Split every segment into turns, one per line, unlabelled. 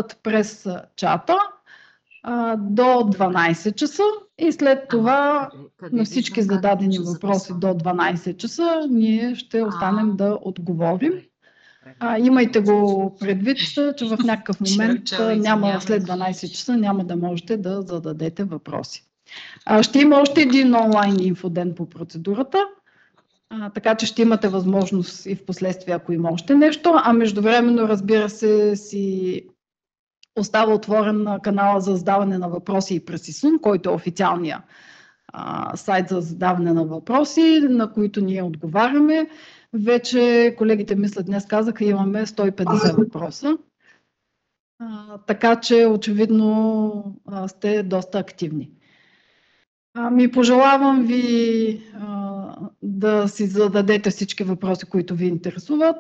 задават през чата до 12 часа и след това на всички зададени въпроси до 12 часа ние ще останем да отговорим. Имайте го предвид, че в някакъв момент след 12 часа няма да можете да зададете въпроси. Ще има още един онлайн инфоден по процедурата, така че ще имате възможност и в последствие, ако има още нещо, междувременно, разбира се, си остава отворен канала за задаване на въпроси и през ИСУН, който е официалния сайт за задаване на въпроси, на които ние отговаряме. Вече колегите, мисля, днес казаха, имаме 150 въпроса. Така че очевидно сте доста активни. Пожелавам ви да си зададете всички въпроси, които ви интересуват,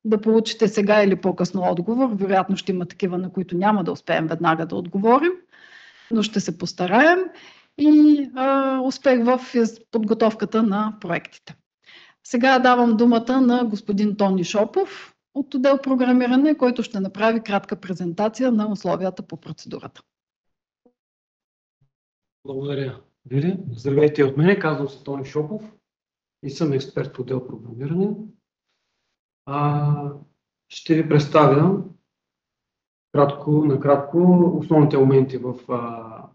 да получите сега или по-късно отговор. Вероятно ще има такива, на които няма да успеем веднага да отговорим, но ще се постараем и успех в подготовката на проектите. Сега давам думата на господин Тони Шопов от отдел програмиране, който ще направи кратка презентация на условията по процедурата.
Благодаря, Вили. Здравейте от мене, казвам се Тони Шопов и съм експерт по отдел програмиране. Ще ви представя накратко основните моменти в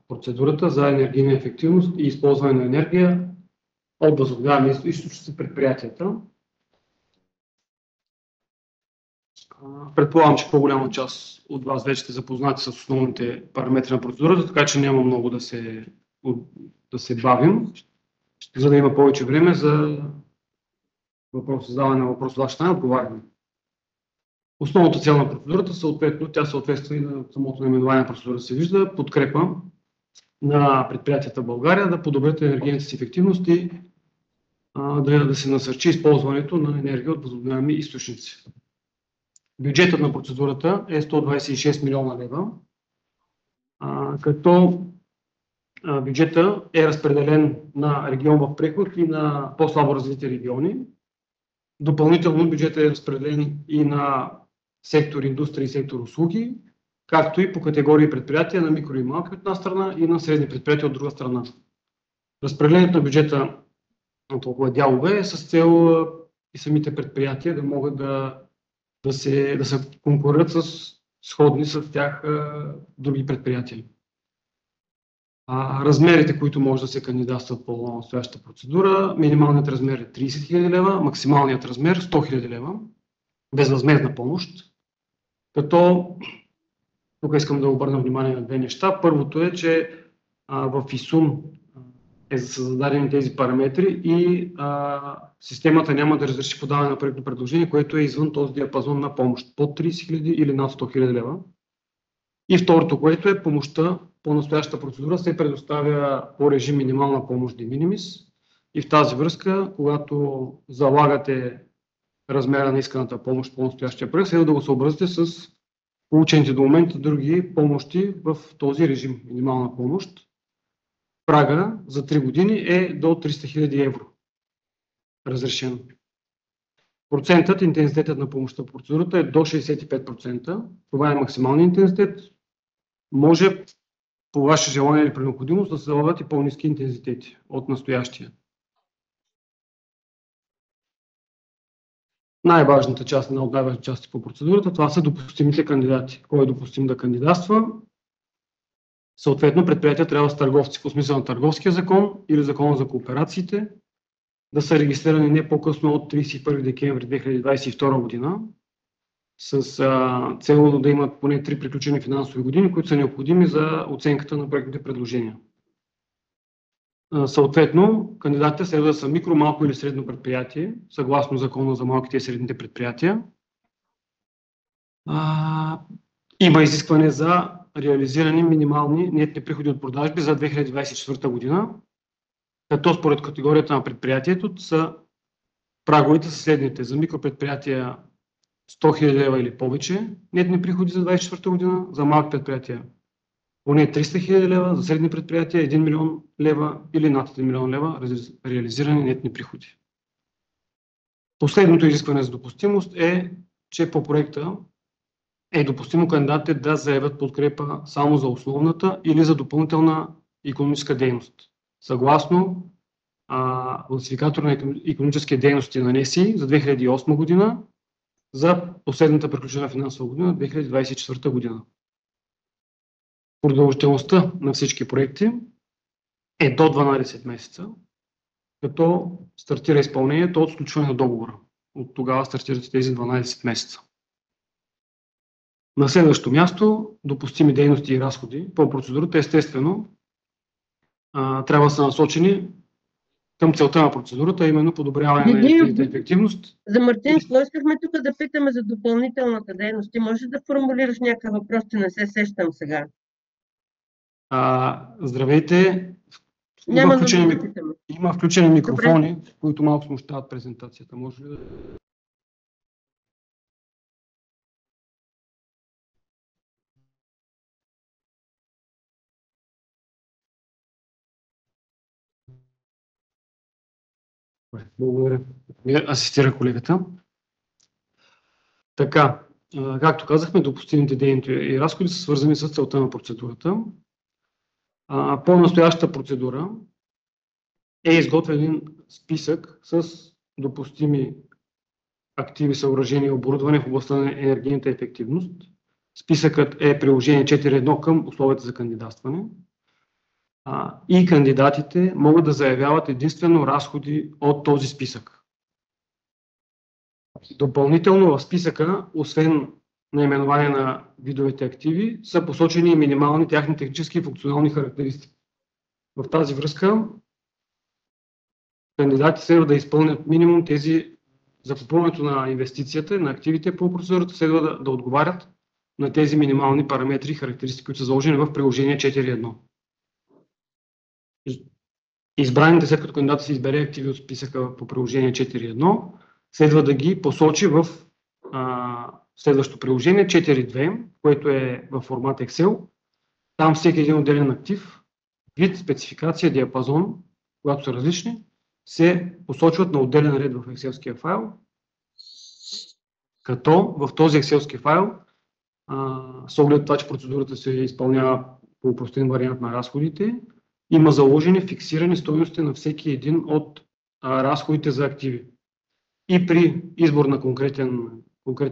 процедурата за енергийна ефективност и използване на енергия от възобновяеми източници предприятията. Предполагам, че по-голяма част от вас вече сте запознати с основните параметри на процедурата, така че няма много да се бавим, за да има повече време за задаване на въпрос от ваша страна и отговаряне. Основната цел на процедурата, съответно, тя съответства и на самото наименование на процедурата се вижда, подкрепа на предприятията в България да подобрят енергийната си ефективност и да се насърчи използването на енергия от възобновяеми източници. Бюджетът на процедурата е 126 милиона лева, като бюджета е разпределен на регион в преход и на по-слабо развити региони. Допълнително бюджетът е разпределен и на сектор индустрия и сектор услуги, както и по категории предприятия на микро и малки от една страна и на средни предприятия от друга страна. Разпределението на бюджета на толкова дялове е с цел и самите предприятия да могат да се конкурират с сходни с тях други предприятия. Размерите, които може да се кандидатстват по настоящата процедура, минималният размер е 30 000 лева, максималният размер 100 000 лева, безвъзмездна помощ. Като тук искам да обърна внимание на две неща. Първото е, че в ИСУН са зададени тези параметри и системата няма да разреши подаване на проектно предложение, което е извън този диапазон на помощ под 30 000 или над 100 000 лева. И второто, което е помощта по настоящата процедура се предоставя по режим минимална помощ de minimis. И в тази връзка, когато залагате размера на исканата помощ по настоящия проект, следва да го съобразите с получените до момента други помощи в този режим минимална помощ. Прага за 3 години е до 300 000 евро. Разрешено. Процентът, интензитетът на помощта по процедурата е до 65%. Това е максималният интензитет. Може по ваше желание или при необходимост да се залагат и по-ниски интензитети от настоящия. Най-важната част, една от най-важните части по процедурата, това са допустимите кандидати. Кой е допустим да кандидатства? Съответно, предприятия трябва да са търговци по смисъл на Търговския закон или Закона за кооперациите, да са регистрирани не по-късно от 31 декември 2022 година, с цел да имат поне 3 приключени финансови години, които са необходими за оценката на проектните предложения. Съответно, кандидатите следва да са микро, малко или средно предприятие, съгласно Закона за малките и средните предприятия. Има изискване за реализирани минимални нетни приходи от продажби за 2024 година, като според категорията на предприятието праговете са следните. За микропредприятия 100 000 лева или повече нетни приходи за 2024 година, за малки предприятия поне 300 000 лева, за средни предприятия 1 милион лева или над 1 милион лева реализирани нетни приходи. Последното изискване за допустимост е, че по проекта е допустимо кандидатите да заявят подкрепа само за основната или за допълнителна икономическа дейност. Съгласно класификатор на икономически дейности на НСИ за 2008 година за последната приключена финансова година 2024 година. Продължителността на всички проекти е до 12 месеца, като стартира изпълнението от сключване на договора. От тогава стартират тези 12 месеца. На следващо място, допустими дейности и разходи по процедурата, естествено, трябва да са насочени към целта на процедурата, именно подобряване на енергийната ефективност.
За Мартин, какво искахме тук да питаме за допълнителната дейност? Ти можеш да формулираш някакъв въпрос, че не се сещам сега.
Здравейте. Има включени микрофони, които малко смущават презентацията. Може ли да... Благодаря. Асистира колегата. Така, както казахме, допустимите дейности и разходи са свързани с целта на процедурата. По настоящата процедура е изготвен един списък с допустими активи, съоръжения и оборудване в областта на енергийната ефективност. Списъкът е приложение 4.1 към условията за кандидатстване. И кандидатите могат да заявяват единствено разходи от този списък. Допълнително в списъка, освен наименование на видовете активи, са посочени и минимални тяхни технически и функционални характеристики. В тази връзка кандидатите следва да изпълнят минимум тези за купуването на инвестицията, на активите по процедурата, следва да отговарят на тези минимални параметри и характеристики, които са заложени в приложение 4.1. Избраните, след като кандидатът се избере активи от списъка по приложение 4.1, следва да ги посочи в следващото приложение 4.2, което е в формат Excel. Там всеки един отделен актив, вид, спецификация, диапазон, когато са различни, се посочват на отделен ред в Excel-ския файл, като в този Excel-ски файл, с оглед това, че процедурата се изпълнява по опростен вариант на разходите, има заложени фиксирани стойности на всеки един от разходите за активи. И при избор на конкретен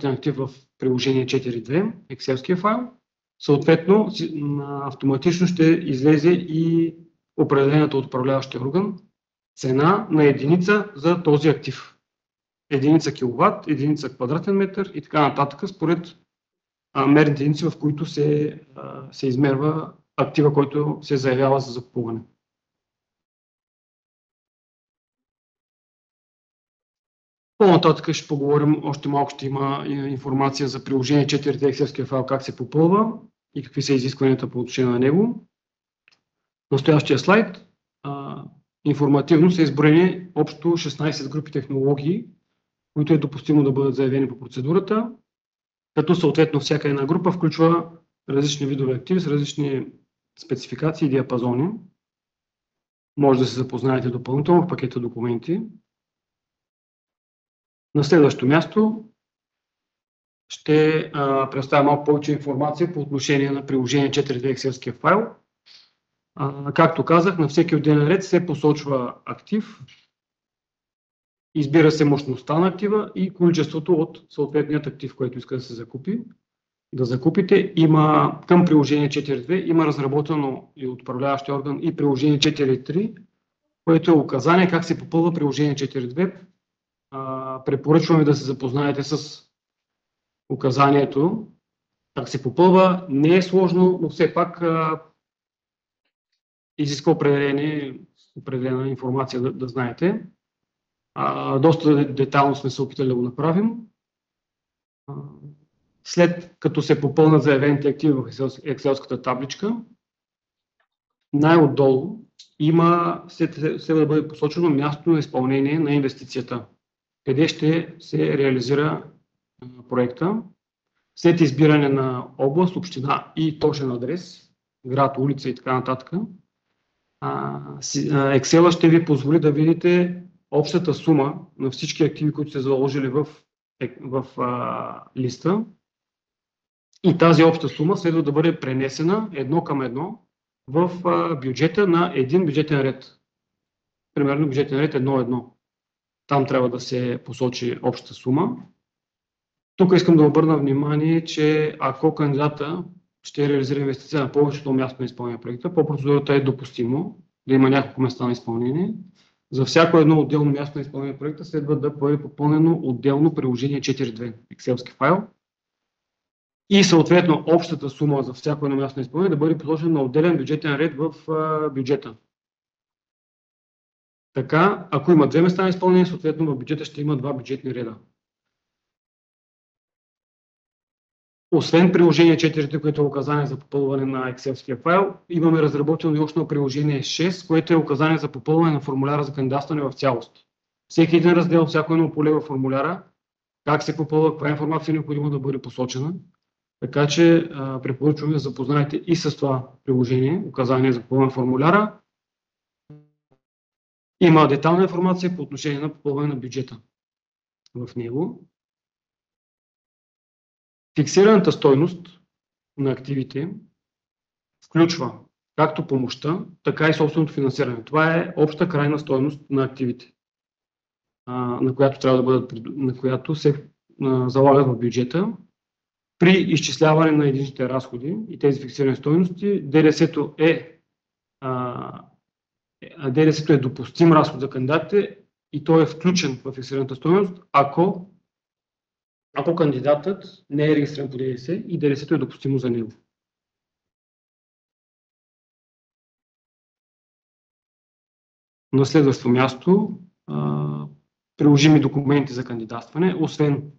актив в приложение 4.2, Excel-ския файл, съответно автоматично ще излезе и определената от управляващия орган цена на единица за този актив. Единица киловатт, единица квадратен метър и така нататък, според мерните единици, в които се измерва актива, който се заявява за закупуване. По-нататък ще поговорим, още малко ще има информация за приложение 4 Excel-ския файл, как се попълва и какви са изискванията по отношение на него. Настоящия слайд информативно са изброени общо 16 групи технологии, които е допустимо да бъдат заявени по процедурата, като съответно всяка една група включва различни видове активи с различни спецификации и диапазони. Може да се запознаете допълнително в пакета документи. На следващо място ще представя малко повече информация по отношение на приложение 4.2 Excel-ския файл. Както казах, на всеки отделен ред се посочва актив, избира се мощността на актива и количеството от съответният актив, който иска да се закупи. Да закупите, към приложение 4.2 има разработено и от управляващия орган и приложение 4.3, което е указание как се попълва приложение 4.2. Препоръчваме да се запознаете с указанието, как се попълва. Не е сложно, но все пак изиска определена информация да знаете. Доста детайлно сме се опитали да го направим. След като се попълнат заявените активи в Excel-ската табличка, най-отдолу следва да бъде посочено място на изпълнение на инвестицията, къде ще се реализира проекта. След избиране на област, община и точен адрес, град, улица и така нататък, Excel ще ви позволи да видите общата сума на всички активи, които сте заложили в листа. И тази обща сума следва да бъде пренесена едно към едно в бюджета на един бюджетен ред. Примерно бюджетен ред 1.1. Там трябва да се посочи общата сума. Тук искам да обърна внимание, че ако кандидата ще реализира инвестиция на повечето място на изпълнение на проекта, по процедурата е допустимо да има няколко места на изпълнение. За всяко едно отделно място на изпълнение на проекта следва да бъде попълнено отделно приложение 4.2, екселски файл. И съответно общата сума за всяко едно място на изпълнение да бъде посочена на отделен бюджетен ред в бюджета. Така, ако има две места на изпълнение, съответно в бюджета ще има два бюджетни реда. Освен приложение 4, което е указание за попълване на екселския файл, имаме разработено и още приложение 6, което е указание за попълване на формуляра за кандидатстване в цялост. Всеки един раздел, всяко едно поле във формуляра, как се попълва, каква информация е необходимо да бъде посочена. Така че препоръчваме да запознаете и с това приложение, указание за попълване на формуляра. Има детална информация по отношение на попълване на бюджета в него. Фиксираната стойност на активите включва както помощта, така и собственото финансиране. Това е обща крайна стойност на активите, на която се залагат в бюджета. При изчисляване на единичните разходи и тези фиксирани стойности, ДДС-то е допустим разход за кандидатите и той е включен в фиксираната стойност, ако кандидатът не е регистриран по ДДС и ДДС-то е допустимо за него. На следващо място, приложими документи за кандидатстване, освен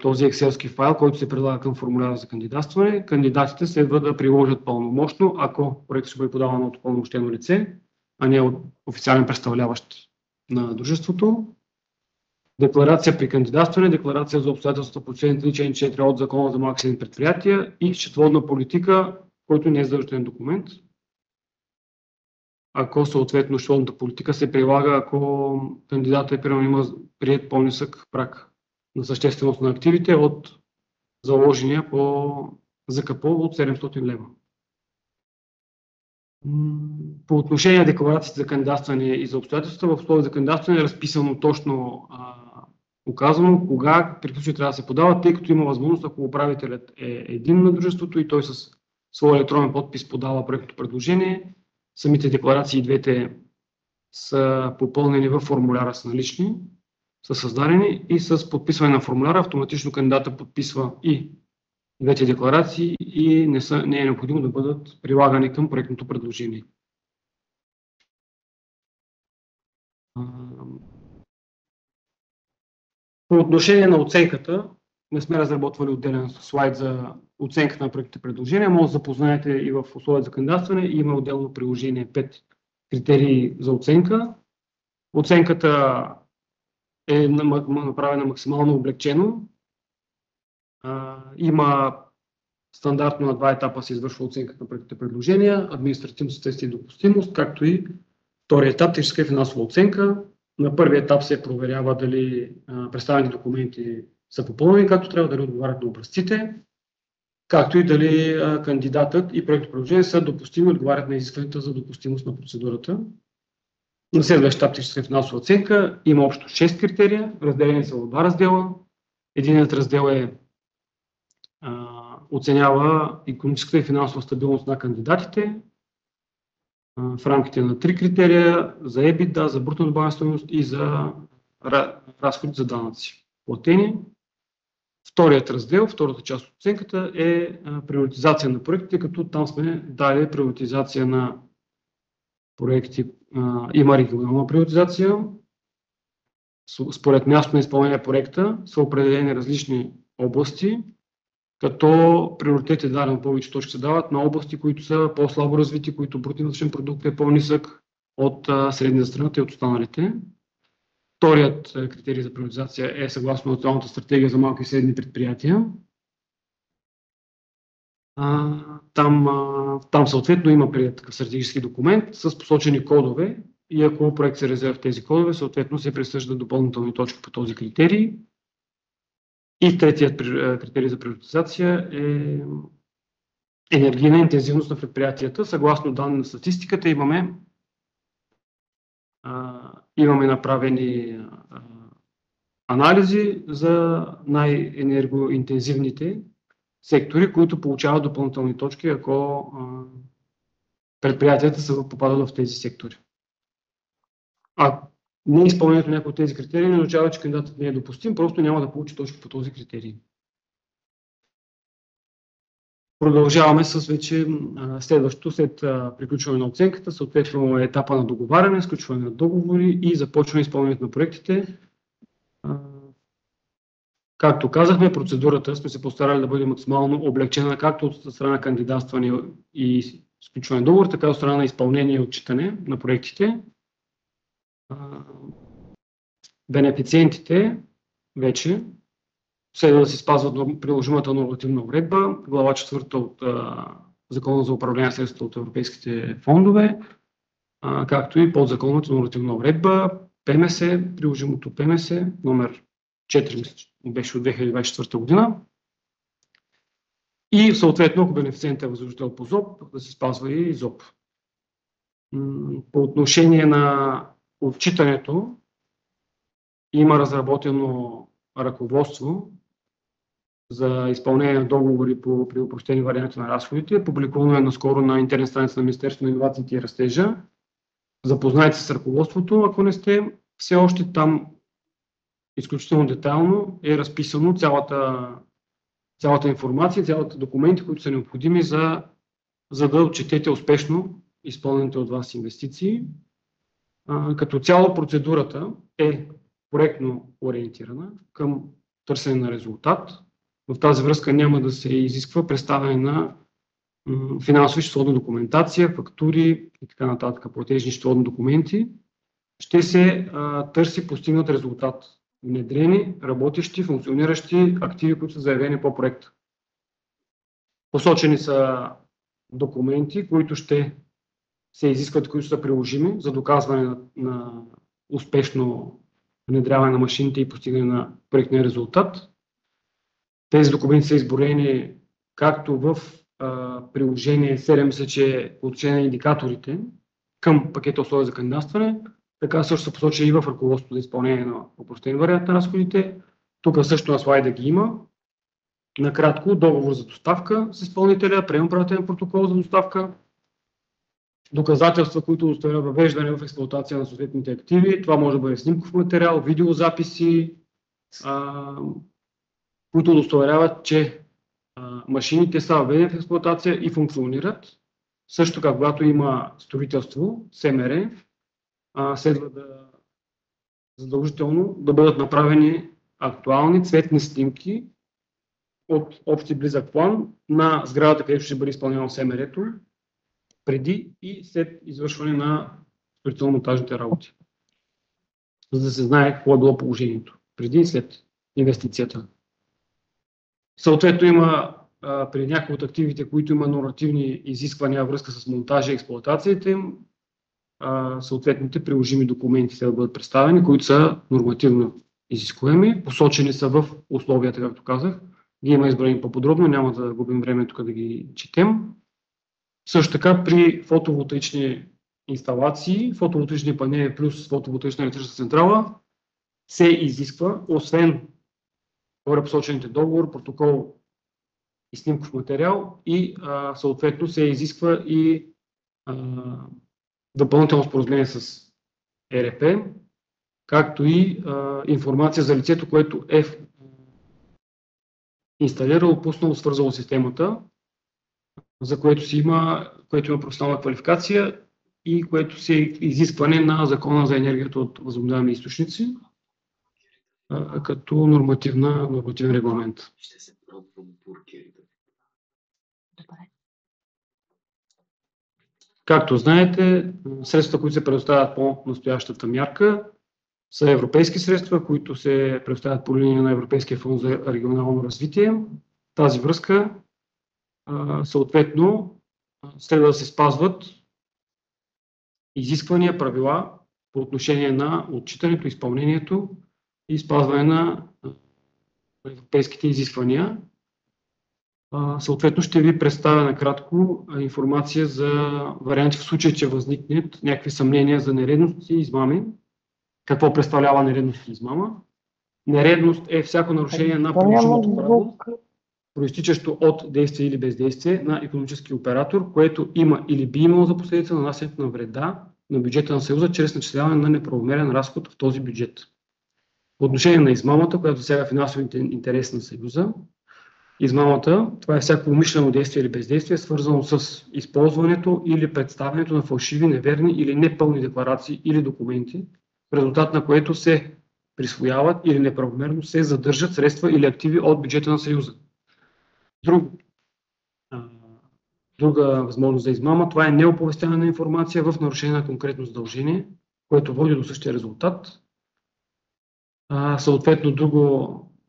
този екселски файл, който се предлага към формуляра за кандидатстване, кандидатите следва да приложат пълномощно, ако проект ще бъде подаван от пълномощено лице, а не от официален представляващ на дружеството. Декларация при кандидатстване, декларация за обстоятелствата по член 3.4 от Закона за малки и средни предприятия и счетоводна политика, който не е задължителен документ. Ако съответно счетоводната политика се прилага, ако кандидатът има приет по-нисък праг на същественост на активите от заложения по ЗКПО от 700 лева. По отношение на декларациите за кандидатстване и за обстоятелства, в условия за кандидатстване е разписано точно указано кога при случай трябва да се подава, тъй като има възможност, ако управителят е един на дружеството и той с своя електронен подпис подава проектното предложение, самите декларации двете са попълнени в формуляра с налични, са създадени и с подписване на формуляра автоматично кандидата подписва и двете декларации и не е необходимо да бъдат прилагани към проектното предложение. По отношение на оценката, не сме разработвали отделен слайд за оценката на проектните предложения, може да запознаете и в условия за кандидатстване, има отделно приложение 5 критерии за оценка. Оценката е направена максимално облегчено. Има стандартно на два етапа се извършва оценката на проектните предложения, административно съответствие и допустимост, както и втория етап, техническа и финансова оценка. На първия етап се проверява дали представени документи са попълнени както трябва, дали отговарят на образците, както и дали кандидатът и проектното предложение са допустими, отговарят на изискванията за допустимост на процедурата. На следващия етап техническа и финансова оценка има общо 6 критерия, разделени са в два раздела. Единият раздел оценява икономическата и финансова стабилност на кандидатите в рамките на 3 критерия за EBITDA, за брутна добавена стойност и за разходи за данъци платени. Вторият раздел, втората част от оценката е приоритизация на проектите, като там сме дали приоритизация на проекти. Има регионална приоритизация. Според място на изпълнение на проекта са определени различни области, като приоритет е даден, повече точки се дават на области, които са по-слабо развити, които брутният вътрешен продукт е по-нисък от средния за страната и от останалите. Вторият критерий за приоритизация е съгласно Националната стратегия за малки и средни предприятия. Там съответно има приет такъв стратегически документ с посочени кодове и ако проект се резерва в тези кодове, съответно се присъждат допълнителни точки по този критерий. И третият критерий за приоритизация е енергийна интензивност на предприятията. Съгласно данни на статистиката имаме направени анализи за най-енергоинтензивните сектори, които получават допълнителни точки, ако предприятията попадат в тези сектори. А неизпълнението на някои от тези критерии не означава, че кандидатът не е допустим, просто няма да получи точки по този критерий. Продължаваме с вече следващото, след приключване на оценката, съответно етапа на договаряне, сключване на договори и започване изпълнението на проектите. Както казахме, процедурата сме се постарали да бъде максимално облегчена както от страна на кандидатстване и сключване на договор, така и от страна на изпълнение и отчитане на проектите. Бенефициентите вече следва да се спазват приложимата нормативна уредба, глава 4 от Закона за управление на средствата от европейските фондове, както и подзаконовата нормативна уредба, ПМС, приложимото ПМС, номер 4 беше от 2024 година. И съответно, ако бенефициентът е възложител по ЗОП, да се спазва и ЗОП. По отношение на отчитането, има разработено ръководство за изпълнение на договори при опростени варианти на разходите. Публикувано е наскоро на интернет страница на Министерството на инновациите и растежа. Запознайте се с ръководството, ако не сте. Все още там изключително детайлно е разписано цялата информация, цялата документи, които са необходими за да отчетете успешно изпълнените от вас инвестиции. Като цяло процедурата е проектно ориентирана към търсене на резултат. В тази връзка няма да се изисква представяне на финансови счетоводна документация, фактури и така нататък, платежни счетоводни документи. Ще се търси постигнат резултат. Внедрени, работещи, функциониращи активи, които са заявени по проекта. Посочени са документи, които ще се изискват, които са приложими за доказване на успешно внедряване на машините и постигане на проектния резултат. Тези документи са изброени както в приложение 7, мисля, че по отношение на индикаторите към пакета условия за кандидатстване, така също са посочени и в ръководството за изпълнение на опростен вариант на разходите. Тук също на слайда ги има. Накратко, договор за доставка с изпълнителя, приемо-предателен протокол за доставка, доказателства, които удостоверяват въвеждане в експлоатация на съответните активи. Това може да бъде снимков материал, видеозаписи, които удостоверяват, че машините са въведени в експлоатация и функционират. Също така, когато има строителство, СМР, следва задължително да бъдат направени актуални цветни снимки от общи близък план на сградата, където ще бъде изпълнено СМР-то, преди и след извършване на строително-монтажните работи. За да се знае какво е било положението преди и след инвестицията. Съответно има при някои от активите, които има нормативни изисквания във връзка с монтажа и експлоатацията им, съответните приложими документи ще да бъдат представени, които са нормативно изискуеми, посочени са в условията, както казах. Ги има изброени по-подробно, няма да губим време тук да ги четем. Също така при фотоволтаични инсталации, фотоволтаични панели плюс фотоволтаична електрическа централа се изисква, освен горе посочените договор, протокол и снимков материал и съответно се изисква и допълнително споразумение с ЕРП, както и информация за лицето, което е инсталирало, пуснало, свързало системата, за което има професионална квалификация и което си е изискване на Закона за енергията от възобновяеми източници като нормативен регламент. Както знаете, средствата, които се предоставят по настоящата мярка, са европейски средства, които се предоставят по линия на Европейския фонд за регионално развитие. В тази връзка, съответно, следва да се спазват изисквания, правила по отношение на отчитането, изпълнението и спазване на европейските изисквания. Съответно ще ви представя накратко информация за варианти в случай, че възникнат някакви съмнения за нередности и измами. Какво представлява нередност и измама? Нередност е всяко нарушение на приложимото право, проистичащо от действие или бездействие на икономически оператор, което има или би имало за последица нанасянето на вреда на бюджета на Съюза чрез начисляване на неправомерен разход в този бюджет. По отношение на измамата, която засяга финансовите интереси на Съюза, измамата, това е всяко умишлено действие или бездействие, свързано с използването или представянето на фалшиви, неверни или непълни декларации или документи, в резултат на което се присвояват или неправомерно се задържат средства или активи от бюджета на Съюза. Друга възможност за измама, това е неоповестяване на информация в нарушение на конкретно задължение, което води до същия резултат. Съответно,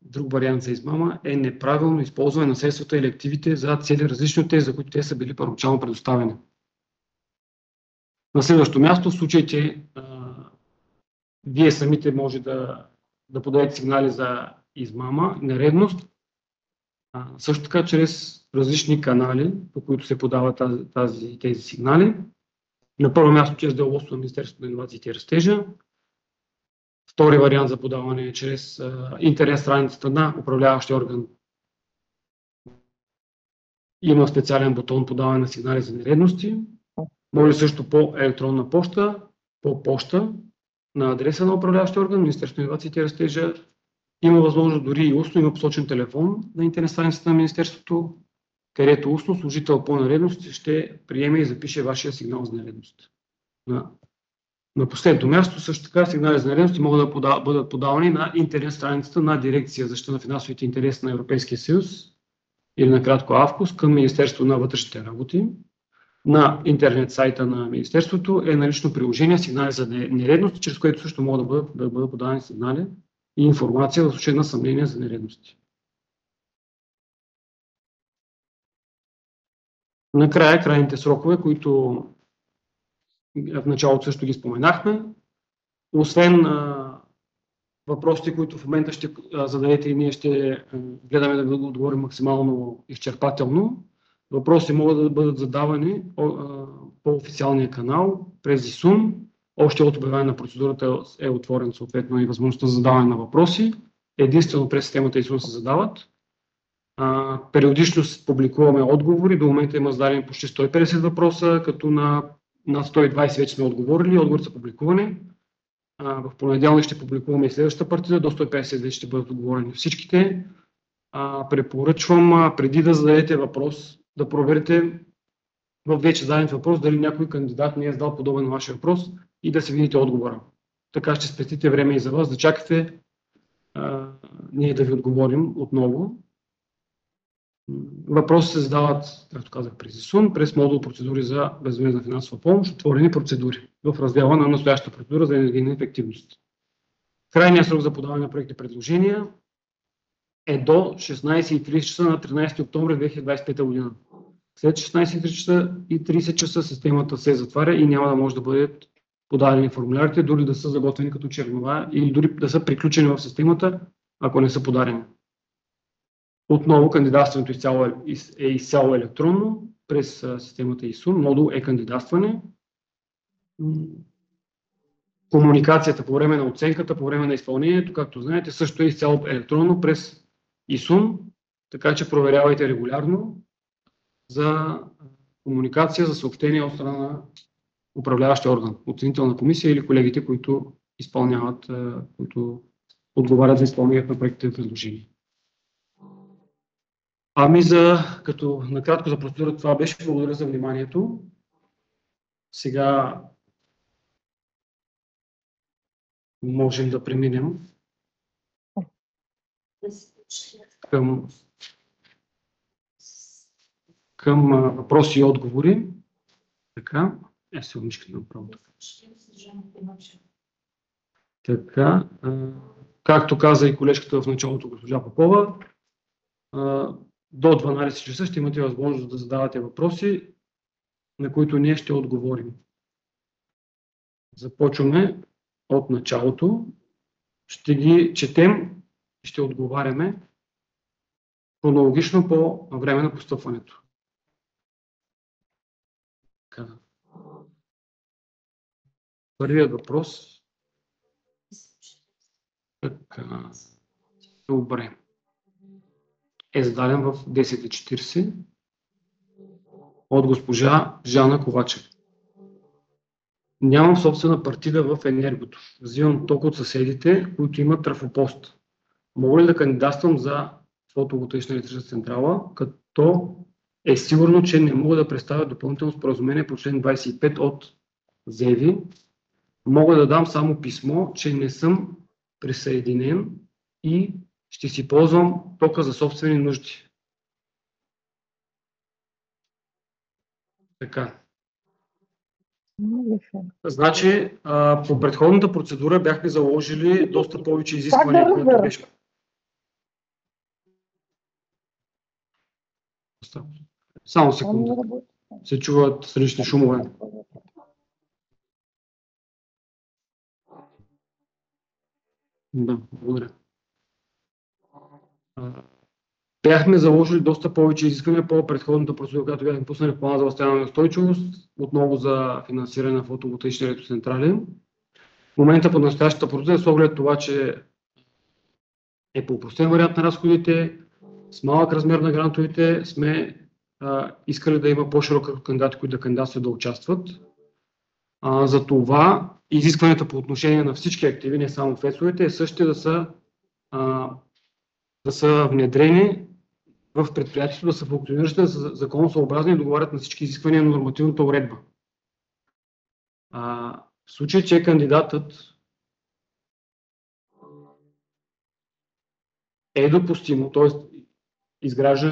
друг вариант за измама е неправилно използване на средствата или активите за цели различни от тези, за които те са били първоначално предоставени. На следващо място, в случай, че вие самите може да подадете сигнали за измама, нередност, също така чрез различни канали, по които се подават тези сигнали. На първо място чрез деловодството на Министерството на инновациите и растежа. Втори вариант за подаване е чрез интернет страницата на управляващия орган. Има специален бутон подаване на сигнали за нередности. Може също по електронна поща, по поща на адреса на управляващия орган, Министерството на инновациите и растежа. Има възможност дори и устно, има посочен телефон на интернет страницата на Министерството, където устно служител по нередности ще приеме и запише вашия сигнал за нередност. На последното място също така сигнали за нередности могат да бъдат подавани на интернет страницата на Дирекция за защита на финансовите интереси на Европейския съюз или накратко АФКОС към Министерството на вътрешните работи. На интернет сайта на Министерството е налично приложение сигнали за нередности, чрез което също могат да бъдат подавани сигнали и информация в случай на съмнение за нередности. Накрая, крайните срокове, които в началото също ги споменахме. Освен въпросите, които в момента ще зададете и ние ще гледаме да ви отговорим максимално изчерпателно, въпроси могат да бъдат задавани по официалния канал през ИСУН. Още от обявяване на процедурата е отворен съответно и възможността за задаване на въпроси. Единствено през системата ИСУН се задават. Периодично публикуваме отговори. До момента има зададени почти 150 въпроса, като на 120 вече сме отговорили. Отговорите са публикувани. В понеделник ще публикуваме и следващата партида. До 150 вече ще бъдат отговорени всичките. Препоръчвам преди да зададете въпрос, да проверите в вече зададен въпрос дали някой кандидат не е задал подобен на вашия въпрос и да си видите отговора. Така ще спестите време и за вас да чакате ние да ви отговорим отново. Въпроси се задават, както казах, през ИСУН, през модул процедури за безвъзмездна финансова помощ, отворени процедури в раздела на настоящата процедура за енергийна ефективност. Крайният срок за подаване на проекти предложения е до 16:30 часа на 13 октомври 2025 година. След 16:30 часа системата се затваря и няма да може да бъдат подадени формулярите, дори да са заготвени като чернова или дори да са приключени в системата, ако не са подадени. Отново кандидатстването е изцяло електронно през системата ИСУН. Модул е кандидатстване. Комуникацията по време на оценката, по време на изпълнението, както знаете, също е изцяло електронно през ИСУН, така че проверявайте регулярно за комуникация, за съобщения от страна на управляващия орган, оценителна комисия или колегите, които изпълняват, които отговарят за изпълнението на проектите предложения. Като накратко за процедурата това беше. Благодаря за вниманието. Сега можем да преминем към въпроси и отговори. Така, се умишкам направо. Така, както каза и колежката в началото, госпожа Попова, до 12 часа ще имате възможност да задавате въпроси, на които ние ще отговорим. Започваме от началото. Ще ги четем и ще отговаряме хронологично по време на постъпването. Първият въпрос. Така. Добре. Е зададен в 10:40 от госпожа Жана Ковачева. Нямам собствена партида в енергото. Взимам ток от съседите, които имат трафопост. Мога ли да кандидатствам за фотоволтаична електрическа централа, като е сигурно, че не мога да представя допълнително споразумение по член 25 от ЗЕВИ? Мога да дам само писмо, че не съм присъединен и ще си ползвам тока за собствени нужди. Така. Значи, по предходната процедура бяхме заложили доста повече изисквания, които беше. Само секунда. Се чуват странични шумове. Да, благодаря. Бяхме заложили доста повече изисквания по предходната процедура, която бяхме пуснали в плана за възстановяване на устойчивост, отново за финансиране на фотоволтаични електроцентрали. В момента по настоящата процедура, с оглед това, че е по опростен вариант на разходите, с малък размер на грантовете, сме искали да има по-широк кръг кандидати, които да кандидатстват да участват. За това изискването по отношение на всички активи, не само ФЕС-овете, е същите да са внедрени в предприятието, да са функциониращи, да са законосъобразни и договарят на всички изисквания на нормативната уредба. В случай, че кандидатът е допустимо, т.е.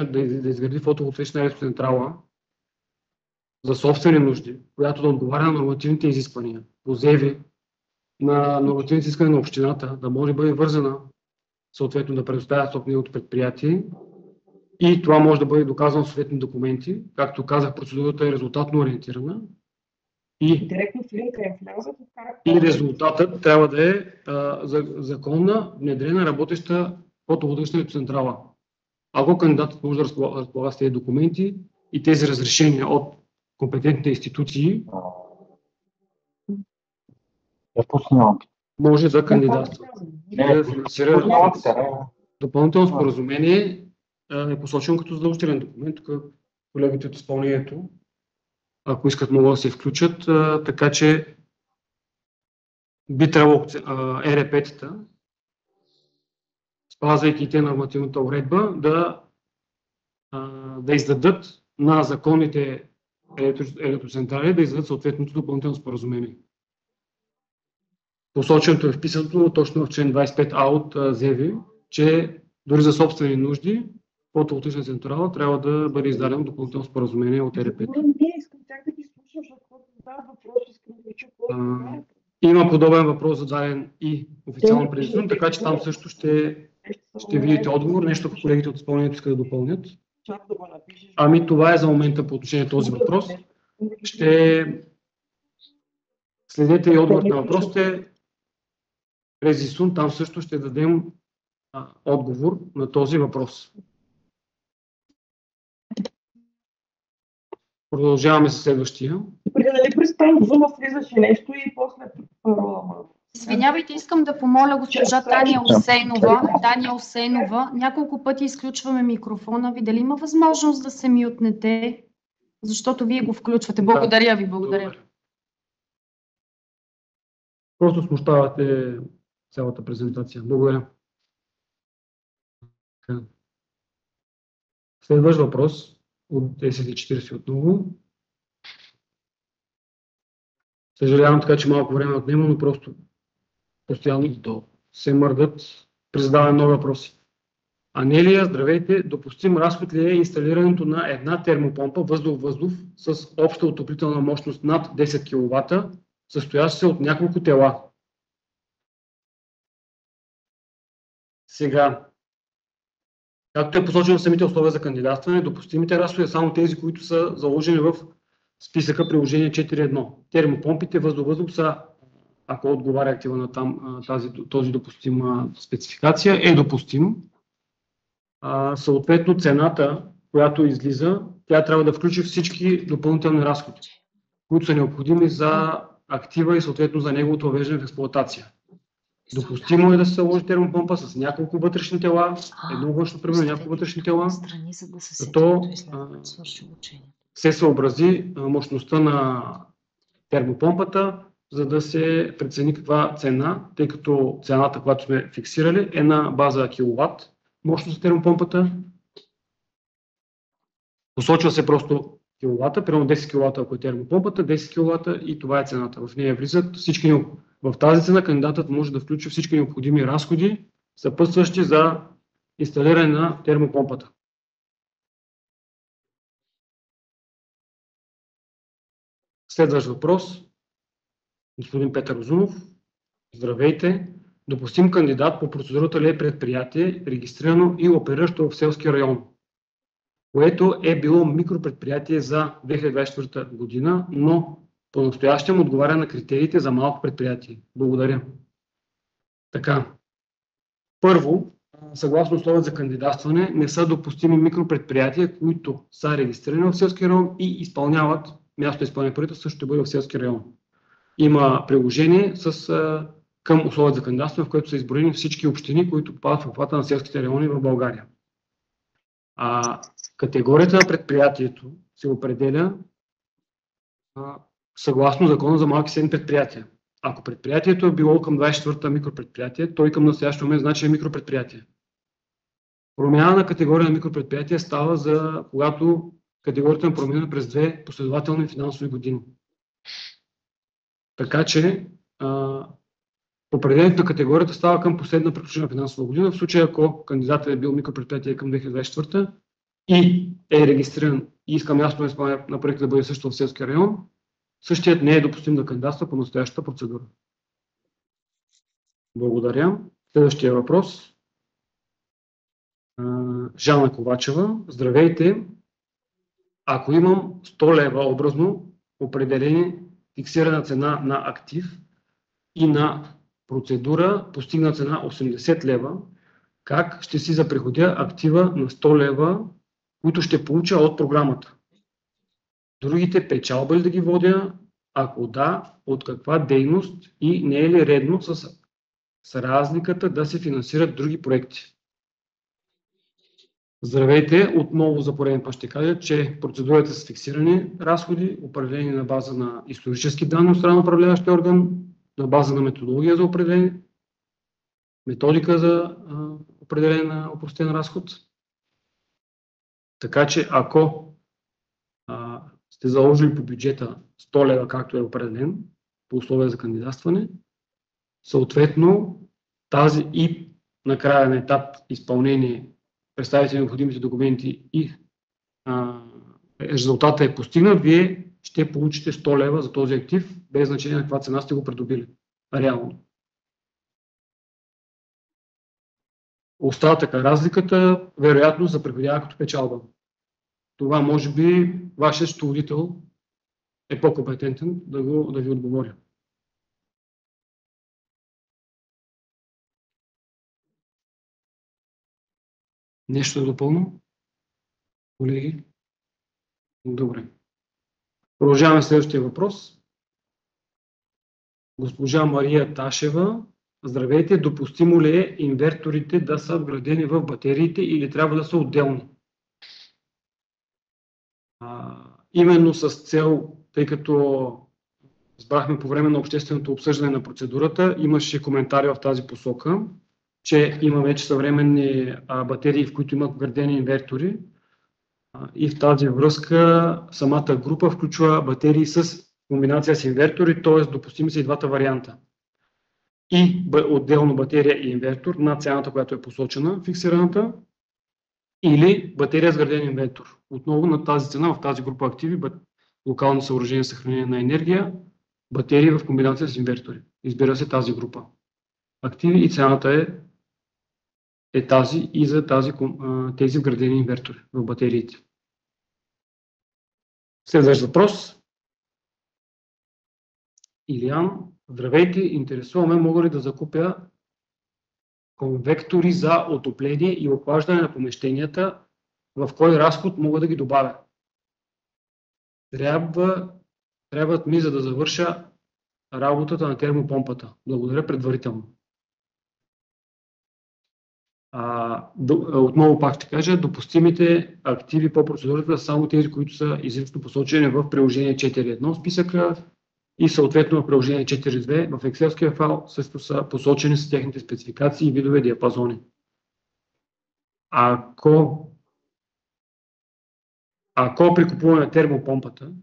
да изгради фотоволтаична електроцентрала за собствени нужди, която да отговаря на нормативните изисквания по ЗЕВИ, на нормативните изисквания на общината, да може да бъде вързана съответно да предоставя собственото предприятие и това може да бъде доказано в съответни документи. Както казах, процедурата е резултатно ориентирана и резултатът трябва да е законна, внедрена, работеща фотоволтаична електроцентрала. Ако кандидатът може да разполага с тези документи и тези разрешения от компетентните институции, може да кандидатства. Да финансира допълнително споразумение е посочено като задължителен документ. Тук колегите от изпълнението, ако искат, могат да се включат, така че би трябвало ЕРП-тата, спазвайки те нормативната уредба, да издадат на законните електроцентрали, да издадат съответното допълнително споразумение. Посоченото е вписано точно в член 25А от ЗЕВИ, че дори за собствени нужди фотоволтаична централа трябва да бъде издадено допълнително споразумение от ЕРП. Има подобен въпрос зададен и официално предизвестен, така че там също ще видите отговор. Нещо, ако колегите от изпълнението искат да допълнят. Ами това е за момента по отношение на този въпрос. Ще следете и отговор на въпросите. През ИСУН там също ще дадем отговор на този въпрос. Продължаваме с следващия.
Преди нали през тази зума влизаше нещо и после парола.
Извинявайте, искам да помоля госпожа Таня Осенова. Няколко пъти изключваме микрофона ви. Дали има възможност да се мютнете? Защото вие го включвате. Благодаря ви. Благодаря.
Просто смущавате цялата презентация. Благодаря. Следващ въпрос от 10:40 отново. Съжалявам така, че малко време отнема, но просто постоянно се мърдат при задаване на нови въпроси. Анелия, здравейте, допустим разход ли е инсталирането на една термопомпа въздух-въздух с обща отоплителна мощност над 10 кВт, състояща се от няколко тела? Сега, както е посочено в самите условия за кандидатстване, допустимите разходи са само тези, които са заложени в списъка приложение 4.1. Термопомпите въздух-въздух са, ако отговаря актива на там този допустима спецификация, е допустим. съответно цената, която излиза, тя трябва да включи всички допълнителни разходи, които са необходими за актива и съответно за неговото въвеждане в експлоатация. Допустимо е да се заложи термопомпа с няколко вътрешни тела, едно външно примерно, няколко вътрешни тела, като се съобрази мощността на термопомпата, за да се прецени каква цена, тъй като цената, която сме фиксирали, е на база киловатт мощност на термопомпата. Посочва се просто киловата, примерно 10 киловата, ако е термопомпата, 10 киловата и това е цената. В нея влизат всички необходими. В тази цена кандидатът може да включи всички необходими разходи, съпътстващи за инсталиране на термопомпата. Следващ въпрос. Господин Петър Озунов. Здравейте. Допустим кандидат по процедурата ли е предприятие, регистрирано и опериращо в селски район, което е било микропредприятие за 2024 година, но по-настоящем отговаря на критериите за малко предприятие. Благодаря. Така. Първо, съгласно условията за кандидатстване, не са допустими микропредприятия, които са регистрирани в селски район и изпълняват, място изпълнение правителство също ще бъде в селски район. Има приложение към условията за кандидатстване, в което са изброени всички общини, които попадат в обхвата на селските райони в България. Категорията на предприятието се определя съгласно Закона за малки и средни предприятия. Ако предприятието е било към 24-та микропредприятие, той към настоящия момент значи е микропредприятие. Промяна на категория на микропредприятие става когато категорията е променена през 2 последователни финансови години. Така че определението на категорията става към последна приключена финансова година. В случая, ако кандидатът е бил микропредприятие към 2024 и е регистриран и иска място на изпълнение на проекта да бъде също в селски район, същият не е допустим да кандидатства по настоящата процедура. Благодаря. Следващия въпрос. Жана Ковачева. Здравейте. Ако имам 100 лева образно определени фиксирана цена на актив и на процедура постигна цена 80 лева, как ще си заприходя актива на 100 лева, които ще получа от програмата? Другите печалба ли да ги водя? Ако да, от каква дейност и не е ли редно с разликата да се финансират други проекти? Здравейте, отново за пореден път ще кажа, че процедурата с фиксирани разходи, определени на база на исторически данни от страна на управляващия орган, на база на методология за определение, методика за определение на опростен разход. Така че ако сте заложили по бюджета 100 лева, както е определен, по условия за кандидатстване, съответно тази и накрая на етап изпълнение, представите необходимите документи и резултата е постигнат, вие ще получите 100 лева за този актив, без значение на каква цена сте го придобили. Реално. Остатъка, разликата, вероятно се приходява като печалба. Това може би вашият счетоводител е по-компетентен да ви отговори. Нещо да допълня? Колеги? Добре. Продължаваме следващия въпрос. Госпожа Мария Ташева. Здравейте, допустимо ли е инверторите да са вградени в батериите или трябва да са отделни? Именно с цел, тъй като избрахме по време на общественото обсъждане на процедурата, имаше коментари в тази посока, че има вече съвременни батерии, в които имат вградени инвертори. И в тази връзка самата група включва батерии с комбинация с инвертори, т.е. допустими са и двата варианта. И отделно батерия и инвертор на цената, която е посочена, фиксираната, или батерия с вграден инвертор. Отново на тази цена, в тази група активи, локални съоръжения за съхранение на енергия, батерии в комбинация с инвертори. Избира се тази група активи и цената е тази и за тези вградени инвертори в батериите. Следващ въпрос. Илиян, здравейте, интересуваме, мога ли да закупя конвектори за отопление и охлаждане на помещенията, в кой разход мога да ги добавя. Трябват ми, за да завърша работата на термопомпата. Благодаря предварително. Отново пак ще кажа, допустимите активи по процедурата са само тези, които са изрично посочени в приложение 4.1 списъка и съответно в приложение 4.2 в Excel-ския файл също са посочени с техните спецификации и видове диапазони. Ако при купуване на термопомпата,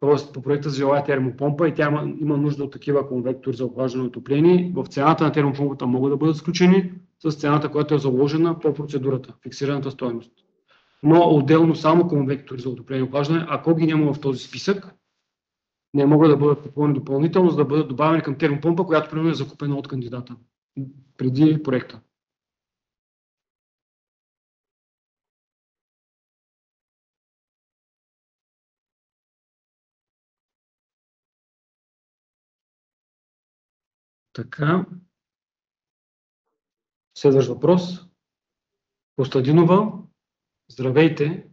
т.е. по проекта се желая термопомпа и тя има нужда от такива конвектори за охлаждане и отопление, в цената на термопомпата могат да бъдат сключени с цената, която е заложена по процедурата, фиксираната стойност. Но отделно само конвектори за отопление и охлаждане, ако ги няма в този списък, не могат да бъдат купувани допълнително, за да бъдат добавени към термопомпа, която примерно е закупена от кандидата преди проекта. Така. Следващ въпрос. Костадинова, здравейте.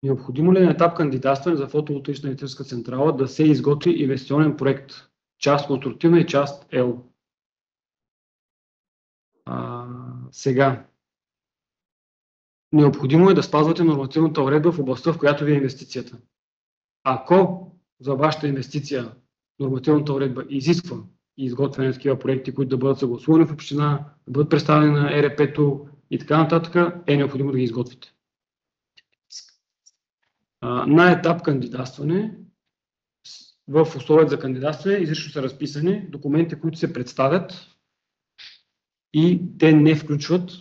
Необходимо ли е на етап кандидатстване за фотоволтаична електрическа централа да се изготви инвестиционен проект? Част конструктивна и част L. Сега. Необходимо е да спазвате нормативната уредба в областта, в която ви е инвестицията. Ако за вашата инвестиция нормативната уредба изисква и изготвяне на такива проекти, които да бъдат съгласувани в община, да бъдат представени на ЕРП-то и така нататък, е необходимо да ги изготвите. На етап кандидатстване, в условията за кандидатстване, изрично са разписани документи, които се представят и те не включват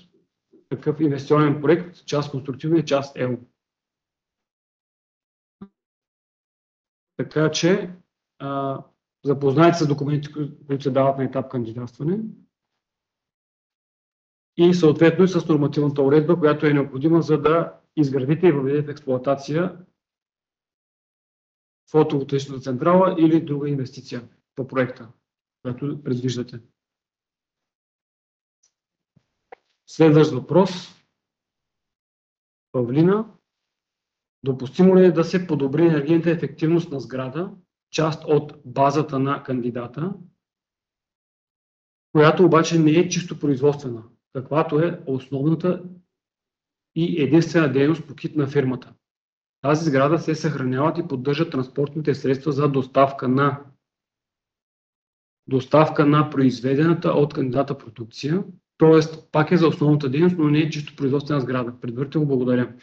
такъв инвестиционен проект, част конструктивна и част L. Така че запознайте се с документите, които се дават на етап кандидатстване и съответно и с нормативната уредба, която е необходима, за да изградите и въведете в експлоатация фотоволтаичната централа или друга инвестиция по проекта, която предвиждате. Следващ въпрос. Павлина. Допустимо ли е да се подобри енергийната ефективност на сграда, част от базата на кандидата, която обаче не е чисто производствена, каквато е основната и единствена дейност по кит на фирмата. Тази сграда се съхраняват и поддържат транспортните средства за доставка на произведената от кандидата продукция, т.е. пак е за основната дейност, но не е чисто производствена сграда. Предварително благодаря.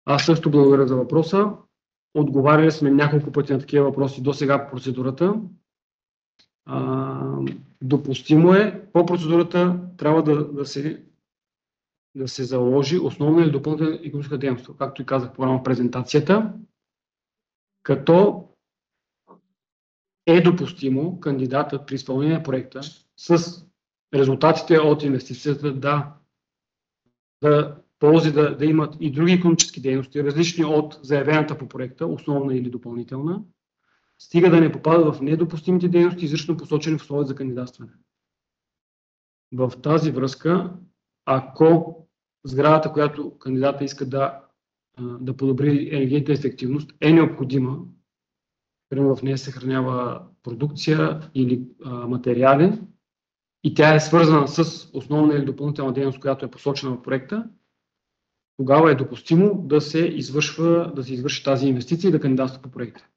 Аз също благодаря за въпроса. Отговаряли сме няколко пъти на такива въпроси до сега по процедурата. Допустимо е, по процедурата трябва да се заложи основна или допълнителна икономическа дейност, както и казах по-рано в презентацията, като е допустимо кандидатът при изпълнение на проекта с резултатите от инвестицията да имат и други икономически дейности, различни от заявената по проекта, основна или допълнителна, стига да не попадат в недопустимите дейности, изрично посочени в условията за кандидатстване. В тази връзка, ако сградата, която кандидата иска да подобри енергийната ефективност, е необходима, примерно в нея се съхранява продукция или материали, и тя е свързана с основна или допълнителна дейност, която е посочена в проекта, тогава е допустимо да се извърши тази инвестиция и да кандидатства по проекта.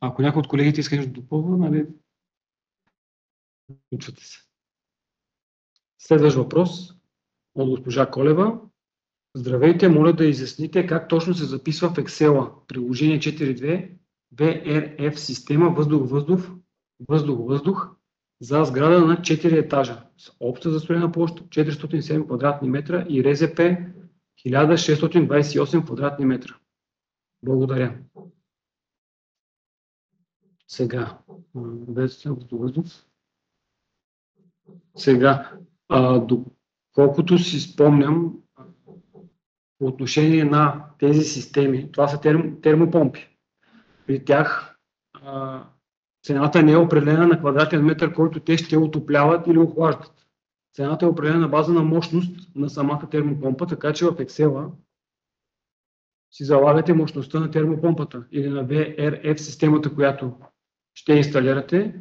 Ако някой от колегите иска да допълва, нали, учвате се. Следващ въпрос от госпожа Колева. Здравейте, моля да изясните как точно се записва в Excel приложение 4.2 VRF система въздух за сграда на 4 етажа с обща застроена площ 407 квадратни метра и РЗП 1628 квадратни метра. Благодаря. Сега, доколкото си спомням, по отношение на тези системи, това са термопомпи. При тях Цената не е определена на квадратен метър, който те ще отопляват или охлаждат. Цената е определена на база на мощност на самата термопомпа, така че в Excel си залагате мощността на термопомпата или на VRF системата, която ще инсталирате.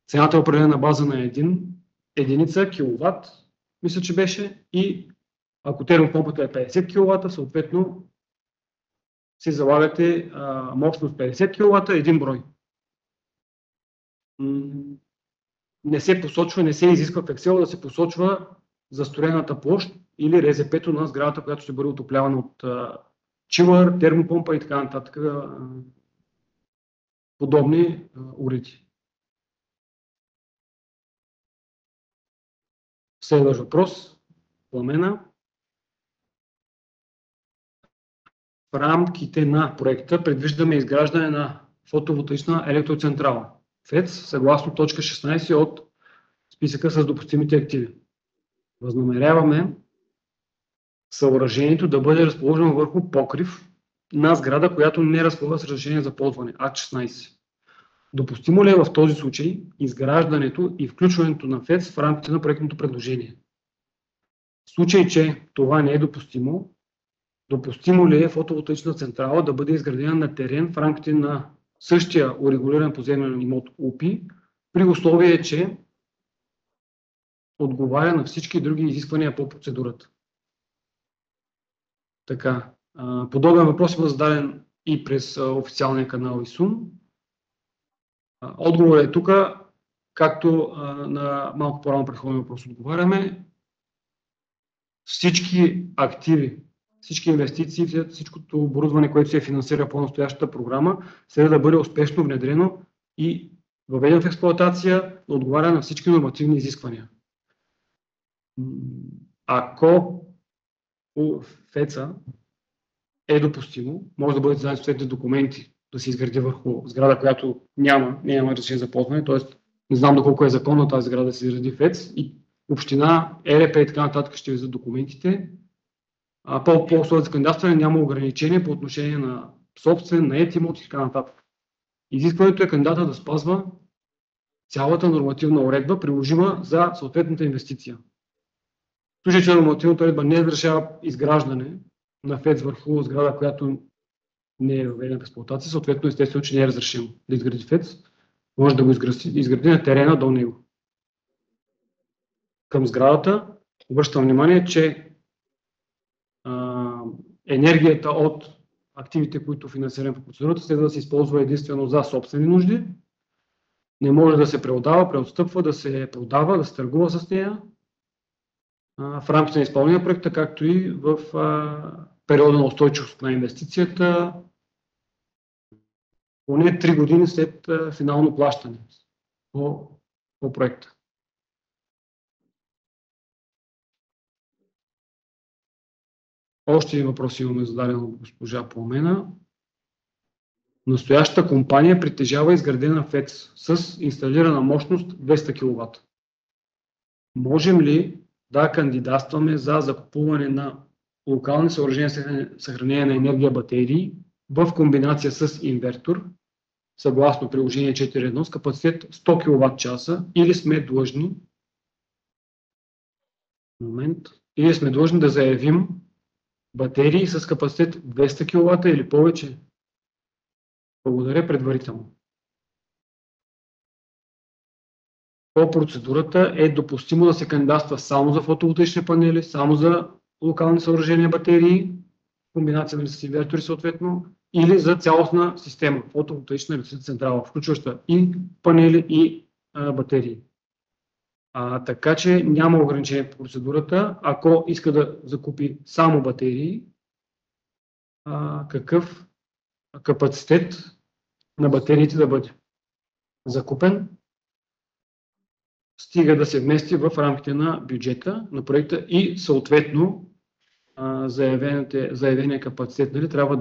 Цената е определена на база на единица, киловатт, мисля, че беше, и ако термопомпата е 50 кВт, съответно си залагате мощност 50 кВт, един брой. Не се посочва, не се изисква в Excel да се посочва застроената площ или РЗП-то на сградата, която ще бъде отоплявана от чилър, термопомпа и така нататък, подобни уреди. Следващ въпрос. Пламена. В рамките на проекта предвиждаме изграждане на фотоволтаична електроцентрала ФЕЦ, съгласно точка 16 от списъка с допустимите активи. Възнамеряваме съоръжението да бъде разположено върху покрив на сграда, която не разполага с разрешение за ползване. Акт 16. Допустимо ли е в този случай изграждането и включването на ФЕЦ в рамките на проектното предложение? В случай, че това не е допустимо, допустимо ли е фотоволтаична централа да бъде изградена на терен в рамките на същия урегулиран поземлен имот УПИ, при условие, че отговаря на всички други изисквания по процедурата? Така, подобен въпрос е зададен и през официалния канал ИСУН. Отговорът е тук, както на малко по-рано предходния въпрос отговаряме. Всички активи, всички инвестиции, всичкото оборудване, което се финансира по настоящата програма, следва да бъде успешно внедрено и въведено в експлоатация, да отговаря на всички нормативни изисквания. Ако ФЕЦ-а е допустимо, може да бъдат зададени съответните документи да се изгради върху сграда, която няма разрешение за ползване, т.е. не знам доколко е законно тази сграда да се изгради ФЕЦ, и община, ЕРП и така нататък ще визат документите. По условията за кандидатстване няма ограничения по отношение на собствен, нает имот и така нататък. Изискването е кандидата да спазва цялата нормативна уредба, приложима за съответната инвестиция. В случай, че нормативната уредба не разрешава изграждане на ФЕЦ върху сграда, която не е въведена в експлоатация, съответно естествено, че не е разрешено да изгради ФЕЦ, може да го изгради на терена до него. Към сградата обръщам внимание, че енергията от активите, които финансираме по процедурата, следва да се използва единствено за собствени нужди. Не може да се преотдава, преотстъпва, да се продава, да се търгува с нея в рамките на изпълнение на проекта, както и в периода на устойчивост на инвестицията, поне 3 години след финално плащане по проекта. Още един въпрос имаме зададен от госпожа Пламена. Настоящата компания притежава изградена ФЕЦ с инсталирана мощност 200 кВт. Можем ли да кандидатстваме за закупуване на локални съоръжения за съхранение на енергия батерии в комбинация с инвертор, съгласно приложение 4.1 с капацитет 100 кВт-часа, или сме длъжни да заявим батерии с капацитет 200 кВт или повече? Благодаря предварително. По процедурата е допустимо да се кандидатства само за фотоволтаични панели, само за локални съоръжения батерии, комбинация с инвертори съответно, или за цялостна система, фотоволтаична електрическа централа, включваща и панели, и батерии. Така че няма ограничение по процедурата. Ако иска да закупи само батерии, какъв капацитет на батериите да бъде закупен, стига да се вмести в рамките на бюджета на проекта и съответно заявения капацитет трябва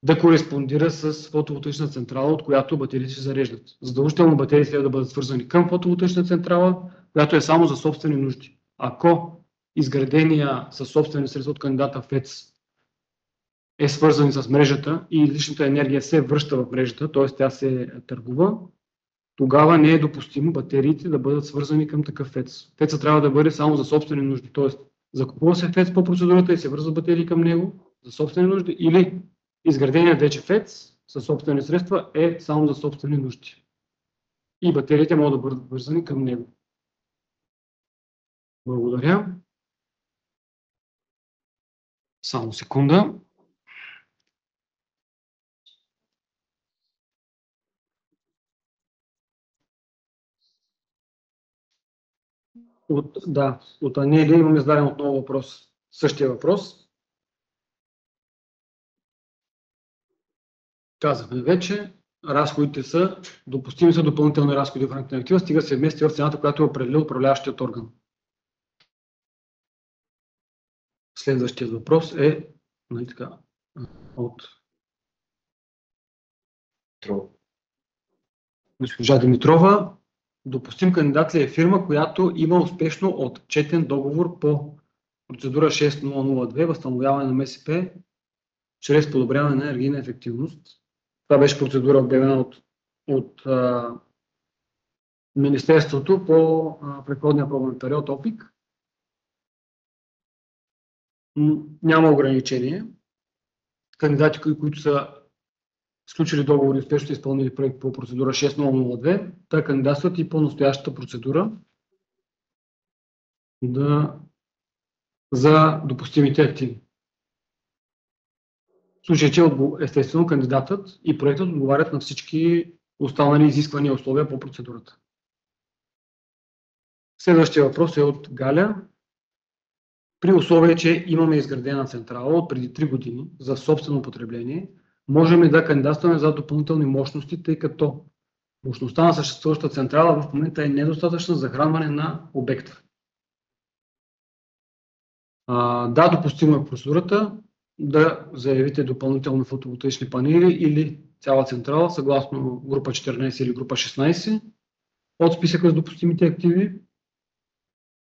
да кореспондира с фотоволтаична централа, от която батериите се зареждат. Задължително батериите трябва да бъдат свързани към фотоволтаична централа, която е само за собствени нужди. Ако изградения със собствени средства от кандидата ФЕЦ е свързан с мрежата и излишната енергия се връща в мрежата, т.е. тя се търгува, тогава не е допустимо батериите да бъдат свързани към такъв ФЕЦ. ФЕЦ трябва да бъде само за собствени нужди, т.е. закупува се ФЕЦ по процедурата и се връзват батерии към него за собствени нужди, или изграденият вече ФЕЦ със собствени средства е само за собствени нужди. И батериите могат да бъдат вързани към него. Благодаря. Само секунда. От Анелия имаме зададен отново въпрос. Същия въпрос. Казахме вече, разходите са, допустими са допълнителни разходи в рамките на актива, стига се вмести в цената, която е определил управляващият орган. Следващият въпрос е от госпожа Димитрова. Допустим кандидат ли е фирма, която има успешно отчетен договор по процедура 6002, възстановяване на МСП чрез подобряване на енергийна ефективност. Това беше процедура обявена от Министерството по преходния пробен период ОПИК. Няма ограничение. Кандидати, които са сключили договори и успешно са изпълнили проект по процедура 6002, да кандидатстват и по настоящата процедура за допустимите активи. В случай, че естествено кандидатът и проектът отговарят на всички останали изисквания и условия по процедурата. Следващия въпрос е от Галя. При условие, че имаме изградена централа от преди 3 години за собствено потребление, можем ли да кандидатстваме за допълнителни мощности, тъй като мощността на съществуващата централа в момента е недостатъчна за захранване на обекта? Да, допустимо е процедурата да заявите допълнителни фотоволтаични панели или цяла централа, съгласно група 14 или група 16 от списъка с допустимите активи,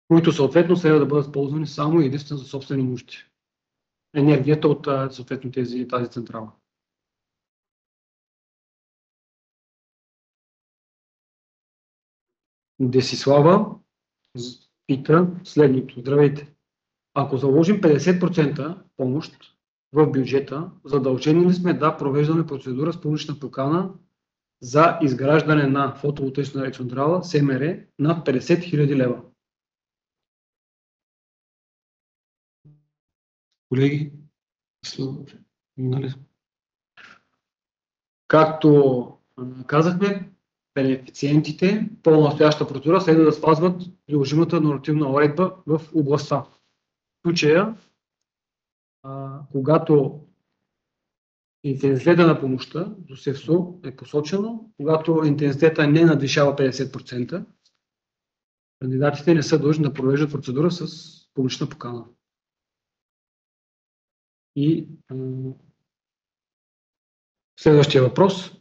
които съответно следва да бъдат ползвани само и единствено за собствени нужди. Енергията от съответно тази централа. Десислава пита следното. Здравейте! Ако заложим 50% помощ в бюджета, задължени ли сме да провеждаме процедура с публична покана за изграждане на фотоволтаична централа СМР над 50 000 лева? Колеги, както казахме, бенефициентите по настоящата процедура следва да спазват приложимата нормативна уредба в областта. В случая, когато интензитета на помощта до СЕФСО е посочено, когато интензитета не надвишава 50%, кандидатите не са длъжни да провеждат процедура с публична покана. И следващия въпрос.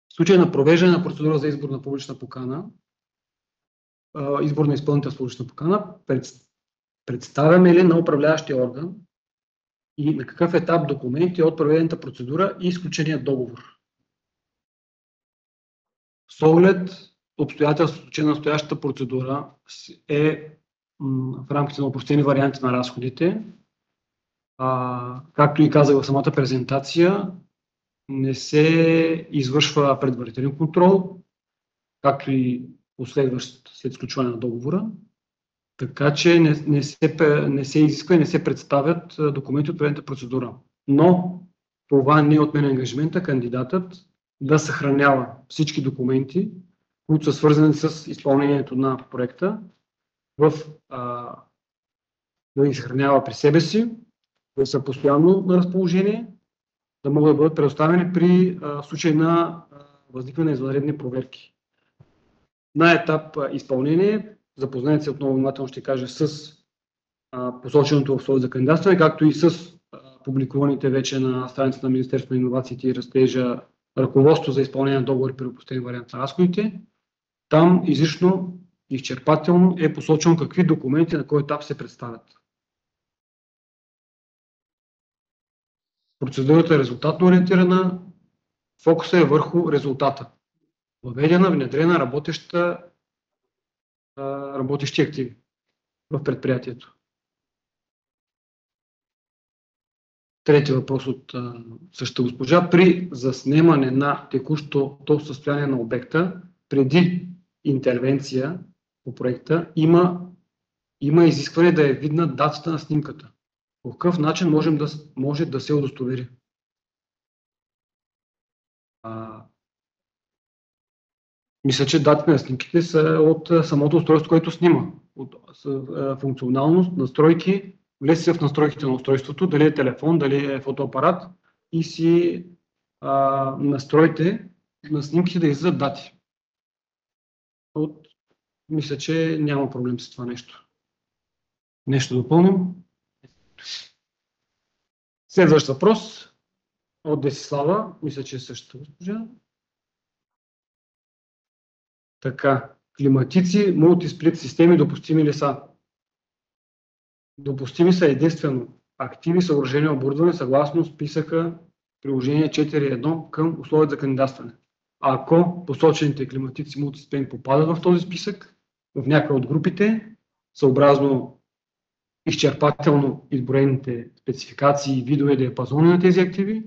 В случай на провеждане на процедура за избор на публична покана, избор на изпълнител с публична покана, представяме ли на управляващия орган и на какъв етап документи от проведената процедура и изключения договор? С оглед обстоятелството, че настоящата процедура е в рамките на опростени варианти на разходите, както и казах в самата презентация, не се извършва предварителен контрол, както и последващ след сключване на договора, така че не се изисква и не се представят документи от предната процедура. Но това не отменя ангажимента кандидатът да съхранява всички документи, които са свързани с изпълнението на проекта, да ги съхранява при себе си, да са постоянно на разположение, да могат да бъдат предоставени при случай на възникване на извънредни проверки. На етап изпълнение, запознайте се отново внимателно ще кажа с посоченото условие за кандидатстване, както и с публикуваните вече на страницата на Министерството на иновациите и растежа ръководство за изпълнение на договори при опростен вариант на разходите. Там изрично и изчерпателно е посочено какви документи на кой етап се представят. Процедурата е резултатно ориентирана, фокусът е върху резултата. Въведена, внедрена, работещи активи в предприятието. Трети въпрос от същата госпожа. При заснемане на текущото състояние на обекта, преди интервенция по проекта, има изискване да е видна датата на снимката. По какъв начин може да се удостовери? Мисля, че датите на снимките са от самото устройство, което снима. От функционалност, настройки, влезте в настройките на устройството, дали е телефон, дали е фотоапарат и си настройте на снимките да излизат дати. Мисля, че няма проблем с това нещо. Нещо допълним. Следващ въпрос от Десислава. Мисля, че е същата госпожа. Така, климатици, мултисплит системи допустими ли са? Допустими са единствено активи, съоръжения, оборудване съгласно списъка приложение 4.1 към условията за кандидатстване. Ако посочените климатици мултисплит попадат в този списък, в някоя от групите, съобразно изчерпателно изброените спецификации, видове, диапазони на тези активи,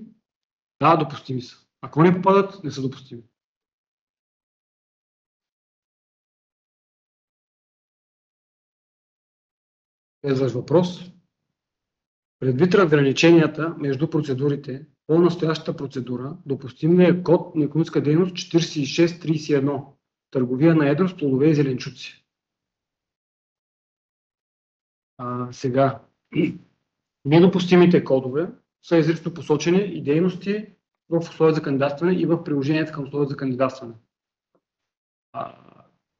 да, допустими са. Ако не попадат, не са допустими. Следващ въпрос. Предвид разграниченията между процедурите, по настоящата процедура допустим ли е код на икономическа дейност 4631, търговия на едро с плодове и зеленчуци? Сега, недопустимите кодове са изрично посочени и дейности в условия за кандидатстване и в приложението към условия за кандидатстване.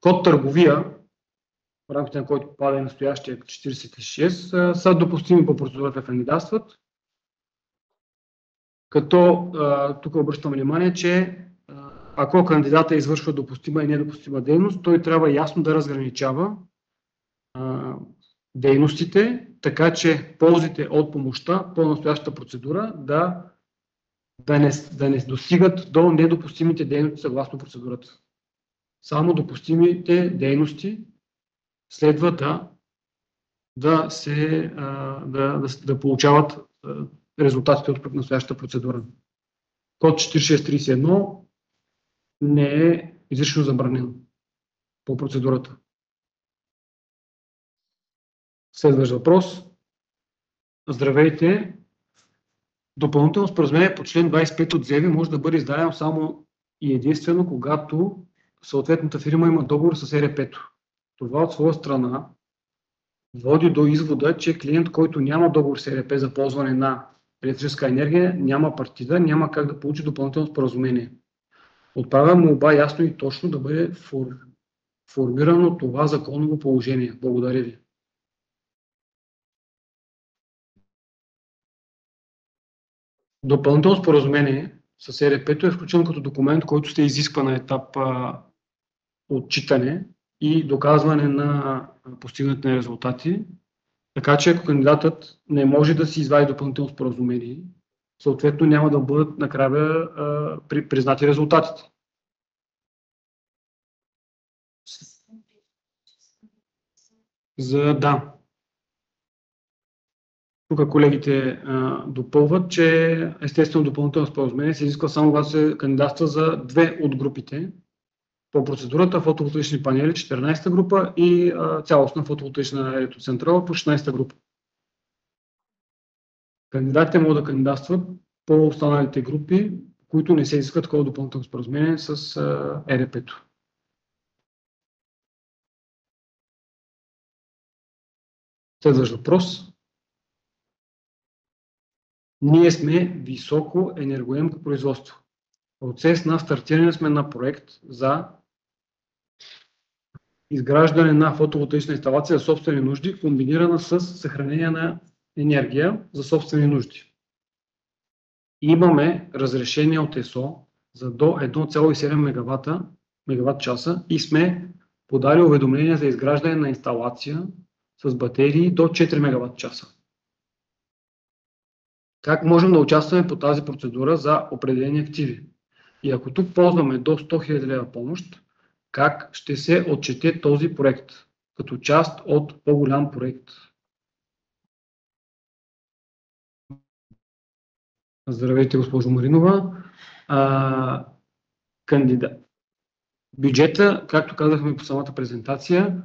Код търговия, в рамките на който попада и настоящия 46, са допустими по процедурата кандидатстват. Като тук обръщам внимание, че ако кандидата извършва допустима и недопустима дейност, той трябва ясно да разграничава дейностите, така че ползите от помощта по настоящата процедура да не достигат до недопустимите дейности съгласно процедурата. Само допустимите дейности следва да получават резултатите от настоящата процедура. Код 4631 не е изрично забранен по процедурата. Следващ въпрос. Здравейте. Допълнително споразумение по член 25 от ЗЕВИ може да бъде издадено само и единствено, когато съответната фирма има договор с ЕРП-то. Това от своя страна води до извода, че клиент, който няма договор с ЕРП за ползване на електрическа енергия, няма партида, няма как да получи допълнително споразумение. Отправям молба ясно и точно да бъде формирано това законово положение. Благодаря ви. Допълнително споразумение с ЕРП-то е включено като документ, който се изисква на етап отчитане и доказване на постигнати на резултати. Така че ако кандидатът не може да си извади допълнително споразумение, съответно няма да бъдат накрая признати резултатите. Тук колегите допълват, че естествено допълнително споразумение се изисква само когато се кандидатства за две от групите по процедурата фотоволтаични панели 14-та група и цялостна фотоволтаична електроцентрала по 16-та група. Кандидатите могат да кандидатстват по останалите групи, които не се изискват такова допълнително споразумение с ЕРП-то. Следващ въпрос. Ние сме високо енергоемко производство. Процес на стартиране сме на проект за изграждане на фотоволтаична инсталация за собствени нужди, комбинирана с съхранение на енергия за собствени нужди. Имаме разрешение от ЕСО за до 1,7 мегаватт часа и сме подали уведомление за изграждане на инсталация с батерии до 4 мегаватт часа. Как можем да участваме по тази процедура за определени активи? И ако тук ползваме до 100 000 лева помощ, как ще се отчете този проект като част от по-голям проект? Здравейте, госпожо Маринова. Бюджета, както казахме по самата презентация,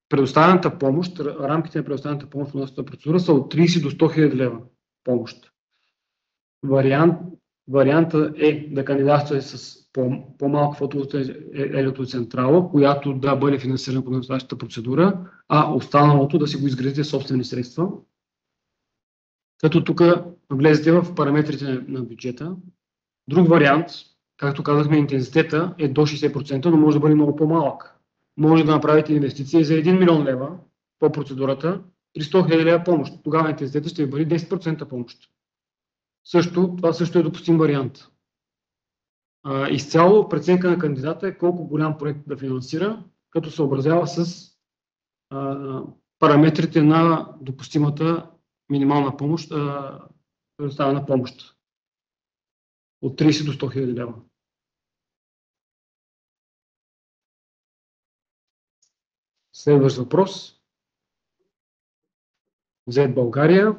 предоставената помощ, рамките на предоставената помощ в нашата процедура са от 30 до 100 000 лева помощ. Варианта е да кандидатствате с по-малка фотоелектроцентрала, която да бъде финансирана по настоящата процедура, а останалото да си го изградите собствени средства. Като тук влезете в параметрите на бюджета. Друг вариант, както казахме, интензитета е до 60%, но може да бъде много по-малък. Може да направите инвестиции за 1 милион лева по процедурата при 100 000 лева помощ. Тогава интензитета ще ви бъде 10% помощ. Това също е допустим вариант. Изцяло преценка на кандидата е колко голям проект да финансира, като съобразява с параметрите на допустимата минимална помощ, предоставена помощ. От 30 до 100 000 лева. Следващ въпрос. Z България.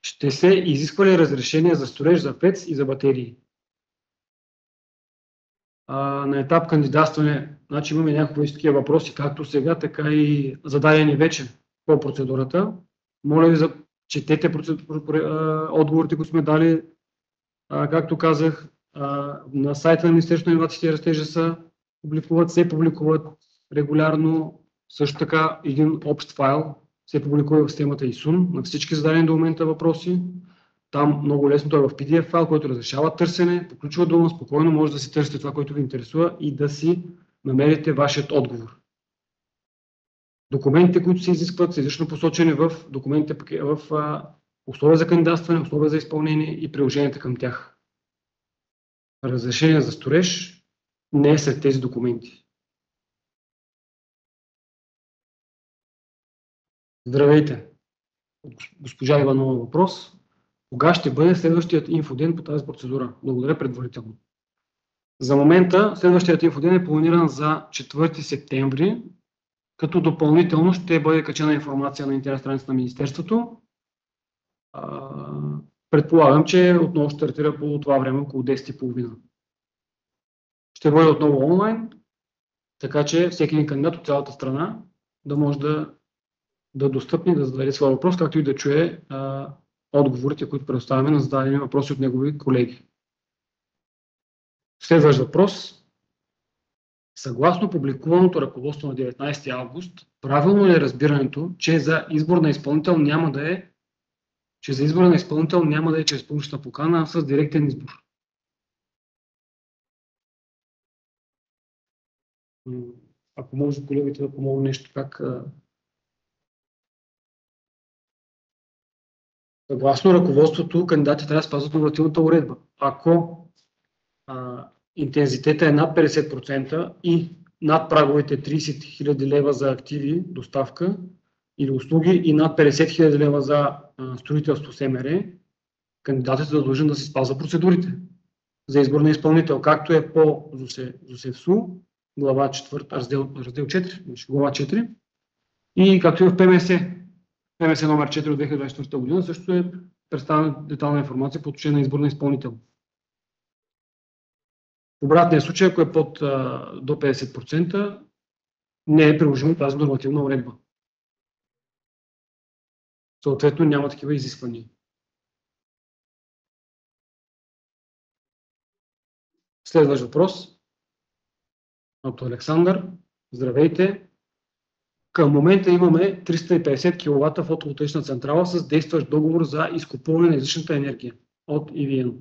Ще се изисква ли разрешение за строеж за ПЕЦ и за батерии? На етап кандидатстване, значи имаме някакви такива въпроси, както сега, така и зададени вече по процедурата. Моля ви, четете отговорите, които сме дали. Както казах, на сайта на Министерството на инновациите и растежа се публикуват регулярно. Също така един общ файл се публикува в системата ISUN на всички зададени до момента въпроси. Там много лесно той е в PDF файл, който разрешава търсене, включва дума, спокойно може да си търсите това, което ви интересува и да си намерите вашият отговор. Документите, които се изискват, са изрично посочени в документите в условия за кандидатстване, условия за изпълнение и приложенията към тях. Разрешение за строеж не е сред тези документи. Здравейте! Госпожа Иванова въпрос. Кога ще бъде следващият инфоден по тази процедура? Благодаря предварително. За момента следващият инфоден е планиран за 4 септември, като допълнително ще бъде качена информация на интернет страницата на Министерството. Предполагам, че отново ще стартира по това време, около 10:30. Ще бъде отново онлайн, така че всеки един кандидат от цялата страна да може да достъпни, да зададе своя въпрос, както и да чуе отговорите, които предоставяме на зададени въпроси от негови колеги. Следващ въпрос. Съгласно публикуваното ръководство на 19 август, правилно ли е разбирането, че за избор на изпълнител няма да е чрез публична покана, а с директен избор? Ако може колегите да помогнат нещо как... Съгласно ръководството, кандидатите трябва да спазват нормативната уредба. Ако интензитета е над 50% и над праговете 30 000 лева за активи, доставка или услуги и над 50 000 лева за строителство СМР, кандидатът е задължен да се спазва процедурите за избор на изпълнител, както е по ЗУСЕВСУ, глава 4, раздел 4, глава 4 и както е в ПМС. ПМС номер 4 от 2024 година също е представена детална информация по отношение на избор на изпълнител. В обратния случай, ако е под до 50%, не е приложимо тази нормативна уредба. Съответно няма такива изисквания. Следващ въпрос от Александър. Здравейте! Към момента имаме 350 кВт фотоволтаична централа с действащ договор за изкупуване на излишната енергия от EVN.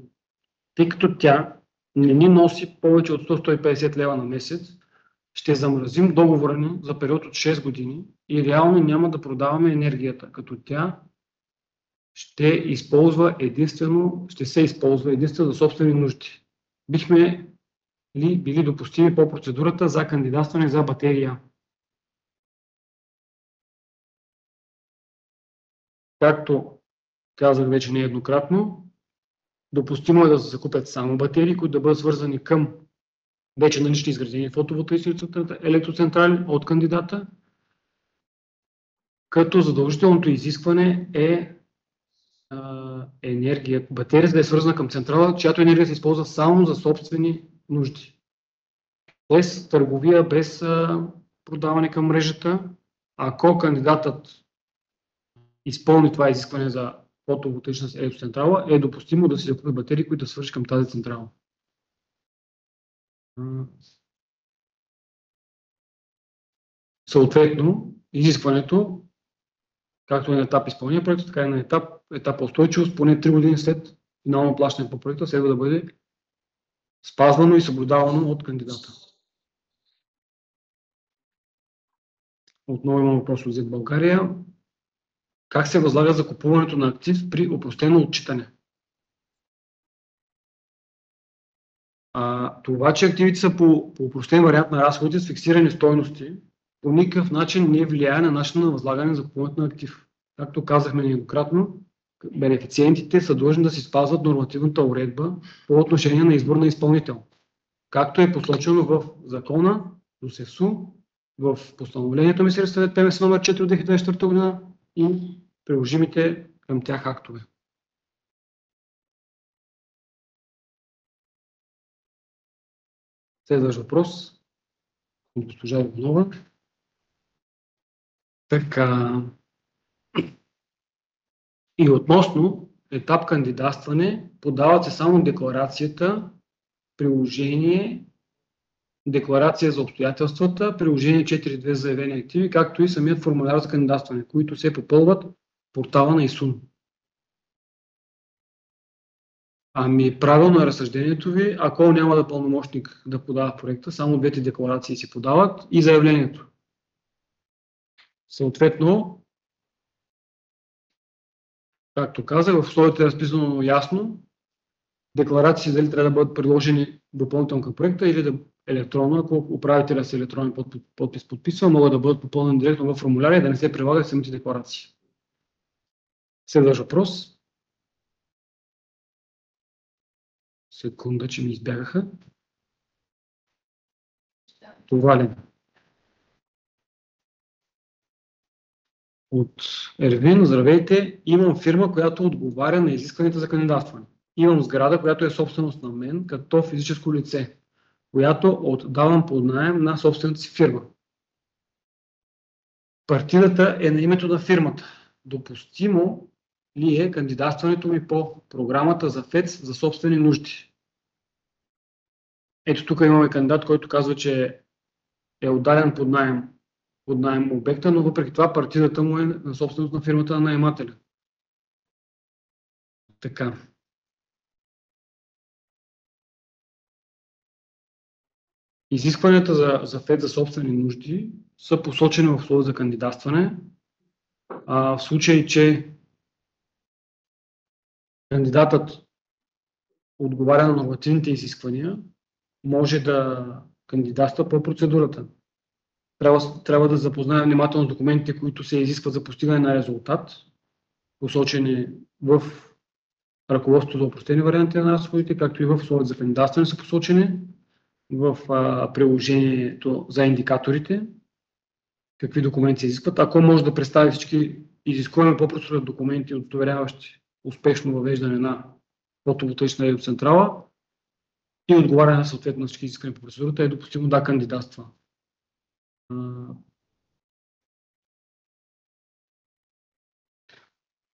Тъй като тя не ни носи повече от 100-150 лева на месец, ще замразим договора ни за период от 6 години и реално няма да продаваме енергията, като тя ще се използва единствено за собствени нужди. Бихме ли били допустими по процедурата за кандидатстване за батерия? Както казах вече нееднократно, допустимо е да се закупят само батерии, които да бъдат свързани към вече налични изградени фотоволтаични електроцентрали от кандидата, като задължителното изискване е батерията да е свързана към централа, чиято енергия се използва само за собствени нужди. Без търговия, без продаване към мрежата. Ако кандидатът изпълни това изискване за фотоволтаична електроцентрала, е допустимо да се закупят батерии, които да свършат към тази централа. Съответно, изискването, както е на етап изпълнение проекта, така и на етап устойчивост, поне 3 години след финално плащане по проекта, следва да бъде спазвано и съблюдавано от кандидата. Отново имам въпрос от Z България. Как се възлага закупуването на актив при опростено отчитане? Това, че активите са по опростен вариант на разходите с фиксирани стойности, по никакъв начин не влияе на начина на възлагане на закупуването на актив. Както казахме нееднократно, бенефициентите са длъжни да си спазват нормативната уредба по отношение на избор на изпълнител. Както е посочено в закона, ДОСЕФСУ, в постановлението Министерския съвет ПМС номер 4 от 2024 година и приложимите към тях актове. Следващ въпрос от госпожа Иванова. Така. И относно етап кандидатстване, подават се само декларацията, приложение, декларация за обстоятелствата, приложение 4.2 заявени активи, както и самият формуляр за кандидатстване, които се попълват в портала на ИСУН. Правилно е разсъждението ви, ако няма да пълномощник да подава проекта, само двете декларации се подават и заявлението. Съответно, както казах, в условията е разписано ясно, декларации дали трябва да бъдат предложени допълнително към проекта или да електронно, ако управителя с електронен подпис подписва, могат да бъдат попълнени директно в формуляра и да не се прилагат самите декларации. Следващ въпрос. Секунда, че ми избягаха. Това ли? От Ервин, здравейте, имам фирма, която отговаря на изискванията за кандидатстване. Имам сграда, която е собственост на мен, като физическо лице, която отдавам под наем на собствената си фирма. Партидата е на името на фирмата. Допустимо ли е кандидатстването ми по програмата за ФЕЦ за собствени нужди? Ето тук имаме кандидат, който казва, че е отдаден под наем обекта, но въпреки това партидата му е на собственост на фирмата на наемателя. Така. Изискванията за ФЕД за собствени нужди са посочени в условия за кандидатстване. В случай, че кандидатът отговаря на нормативните изисквания, може да кандидатства по процедурата. Трябва да запознаем внимателно с документите, които се изискват за постигане на резултат, посочени в ръководството за опростени варианти на разходите, както и в условията за кандидатстване са посочени в приложението за индикаторите, какви документи се изискват. Ако може да представи всички изискуеми по процедура документи, удостоверяващи успешно въвеждане на фотоволтаична електроцентрала и отговаряне на съответно всички изисквания по процедурата, е допустимо да кандидатства.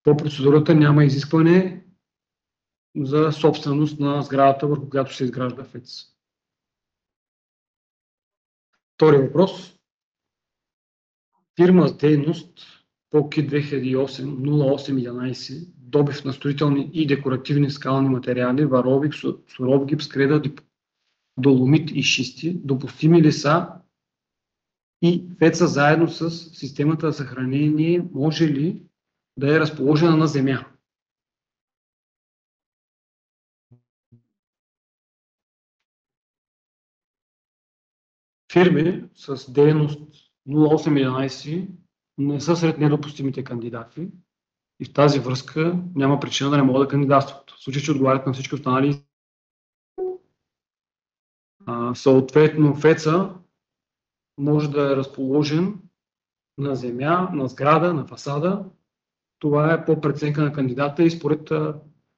По процедурата няма изискване за собственост на сградата, върху която се изгражда ФЕЦ. Втори въпрос. Фирма с дейност по КИ 2008-08-11, добив на строителни и декоративни скални материали, варовик, суров гипс, креда, доломит и шисти, допустими ли са и ФЕЦ-а заедно с системата за съхранение може ли да е разположена на земя? Фирми с дейност 08-11 не са сред недопустимите кандидати, И в тази връзка няма причина да не могат да кандидатстват. В случай, че отговарят на всички останали. Съответно, ФЕЦ-а може да е разположен на земя, на сграда, на фасада. Това е по преценка на кандидата и според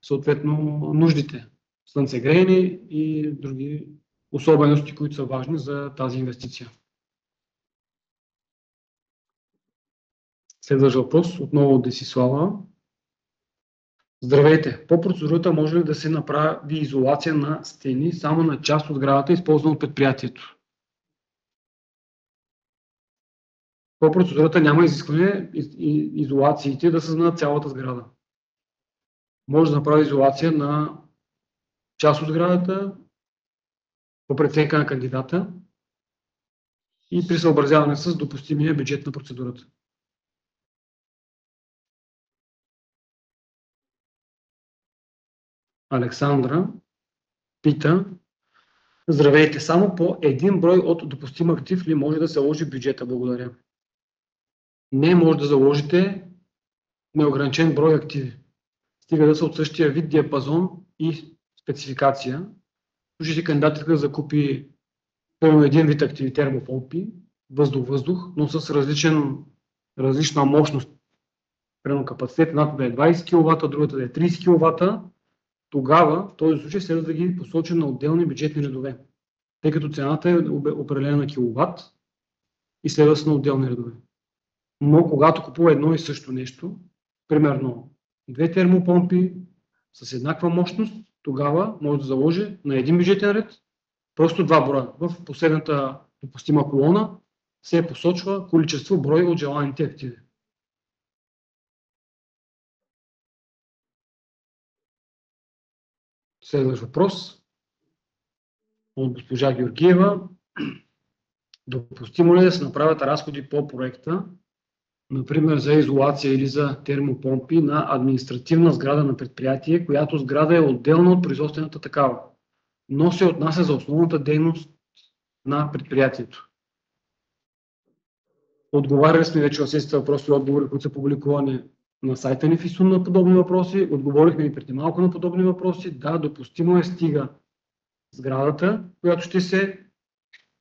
съответно нуждите. Слънцегреене и други особености, които са важни за тази инвестиция. Следващ въпрос, отново от Десислава. Здравейте! По процедурата може ли да се направи изолация на стени само на част от сградата, използвана от предприятието? По процедурата няма изискване изолациите да са на цялата сграда. Може да направи изолация на част от сградата по преценка на кандидата и при съобразяване с допустимия бюджет на процедурата. Александра пита: здравейте, само по един брой от допустим актив ли може да се заложи бюджета? Благодаря. Не може да заложите неограничен брой активи. Стига да са от същия вид, диапазон и спецификация. Служите кандидатът да закупи пълно един вид активи, термопомпи, въздух-въздух, но с различна мощност. Примерно капацитет, едната да е 20 кВт, другата да е 30 кВт. Тогава в този случай следва да ги посочим на отделни бюджетни редове, тъй като цената е определена на киловат и следва да са на отделни редове. Но когато купува едно и също нещо, примерно две термопомпи с еднаква мощност, тогава може да заложи на един бюджетен ред просто два броя. В последната допустима колона се посочва количество брой от желаните активи. Следващ въпрос от госпожа Георгиева. Допустимо ли да се направят разходи по проекта, например за изолация или за термопомпи на административна сграда на предприятие, която сграда е отделна от производствената такава, но се отнася за основната дейност на предприятието? Отговаряли сме вече на всичките въпроси и отговори, които са публикувани на сайта ни в ИСУН на подобни въпроси. Отговорихме и преди малко на подобни въпроси. Да, допустимо е, стига сградата,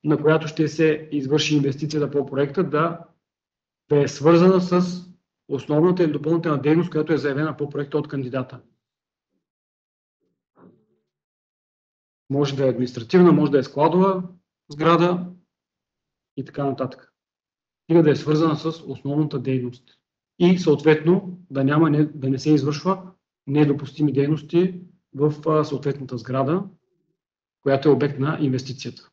на която ще се извърши инвестицията по проекта, да е свързана с основната и допълнителна дейност, която е заявена по проекта от кандидата. Може да е административна, може да е складова сграда и така нататък. Стига да е свързана с основната дейност. И съответно да не се извършва недопустими дейности в съответната сграда, която е обект на инвестицията.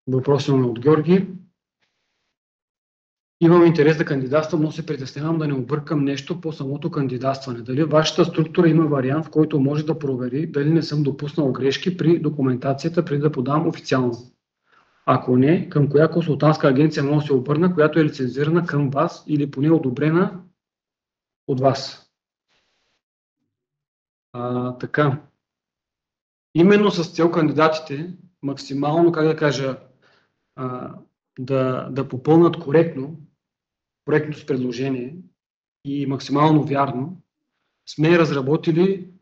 Въпрос имаме от Георги. Имам интерес да кандидатствам, но се притеснявам да не объркам нещо по самото кандидатстване. Дали вашата структура има вариант, в който може да провери дали не съм допуснал грешки при документацията, преди да подам официално? Ако не, към коя консултантска агенция може да се обърна, която е лицензирана към вас или поне одобрена от вас? Така. Именно с цел кандидатите максимално, как да кажа, да попълнат коректно проектното предложение и максимално вярно, сме разработили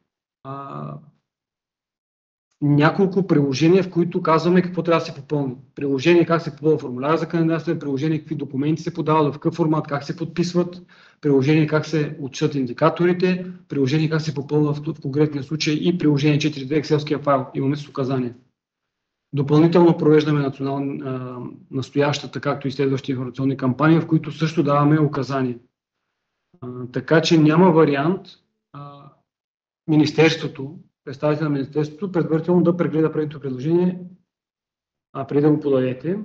няколко приложения, в които казваме какво трябва да се попълни. Приложение как се попълва формуляра за кандидатстване, приложение какви документи се подават, в какъв формат, как се подписват, приложение как се отчитат индикаторите, приложение как се попълва в конкретния случай и приложение 4.2 екселския файл. Имаме с указания. Допълнително провеждаме настоящата, както и следващи информационни кампании, в които също даваме указания. Така че няма вариант Министерството, представител на Министерството, предварително да прегледа предното предложение, преди да го подадете.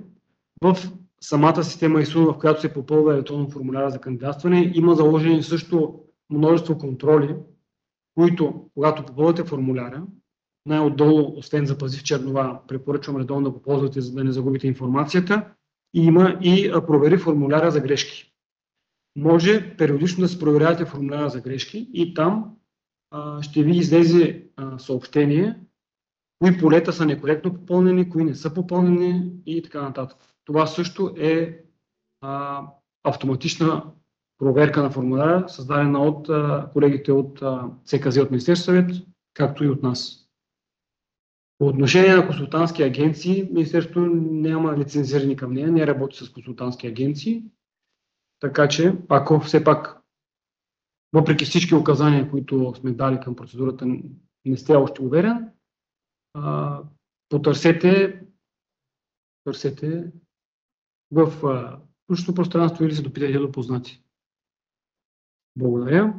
В самата система ИСУН, в която се попълва електронно формуляра за кандидатстване, има заложени също множество контроли, които, когато попълвате формуляра, най-отдолу, освен запази в чернова, препоръчвам редовно да го ползвате, за да не загубите информацията. И има и провери формуляра за грешки. Може периодично да се проверявате формуляра за грешки и там ще ви излезе съобщение, кои полета са некоректно попълнени, кои не са попълнени и така нататък. Това също е автоматична проверка на формуляра, създадена от колегите от ЦКЗ от Министерския съвет, както и от нас. По отношение на консултантски агенции, Министерството няма лицензирани към нея, не работи с консултантски агенции, така че ако все пак, въпреки всички указания, които сме дали към процедурата, не сте още уверен, потърсете в личното пространство или се допитайте до познати. Благодаря.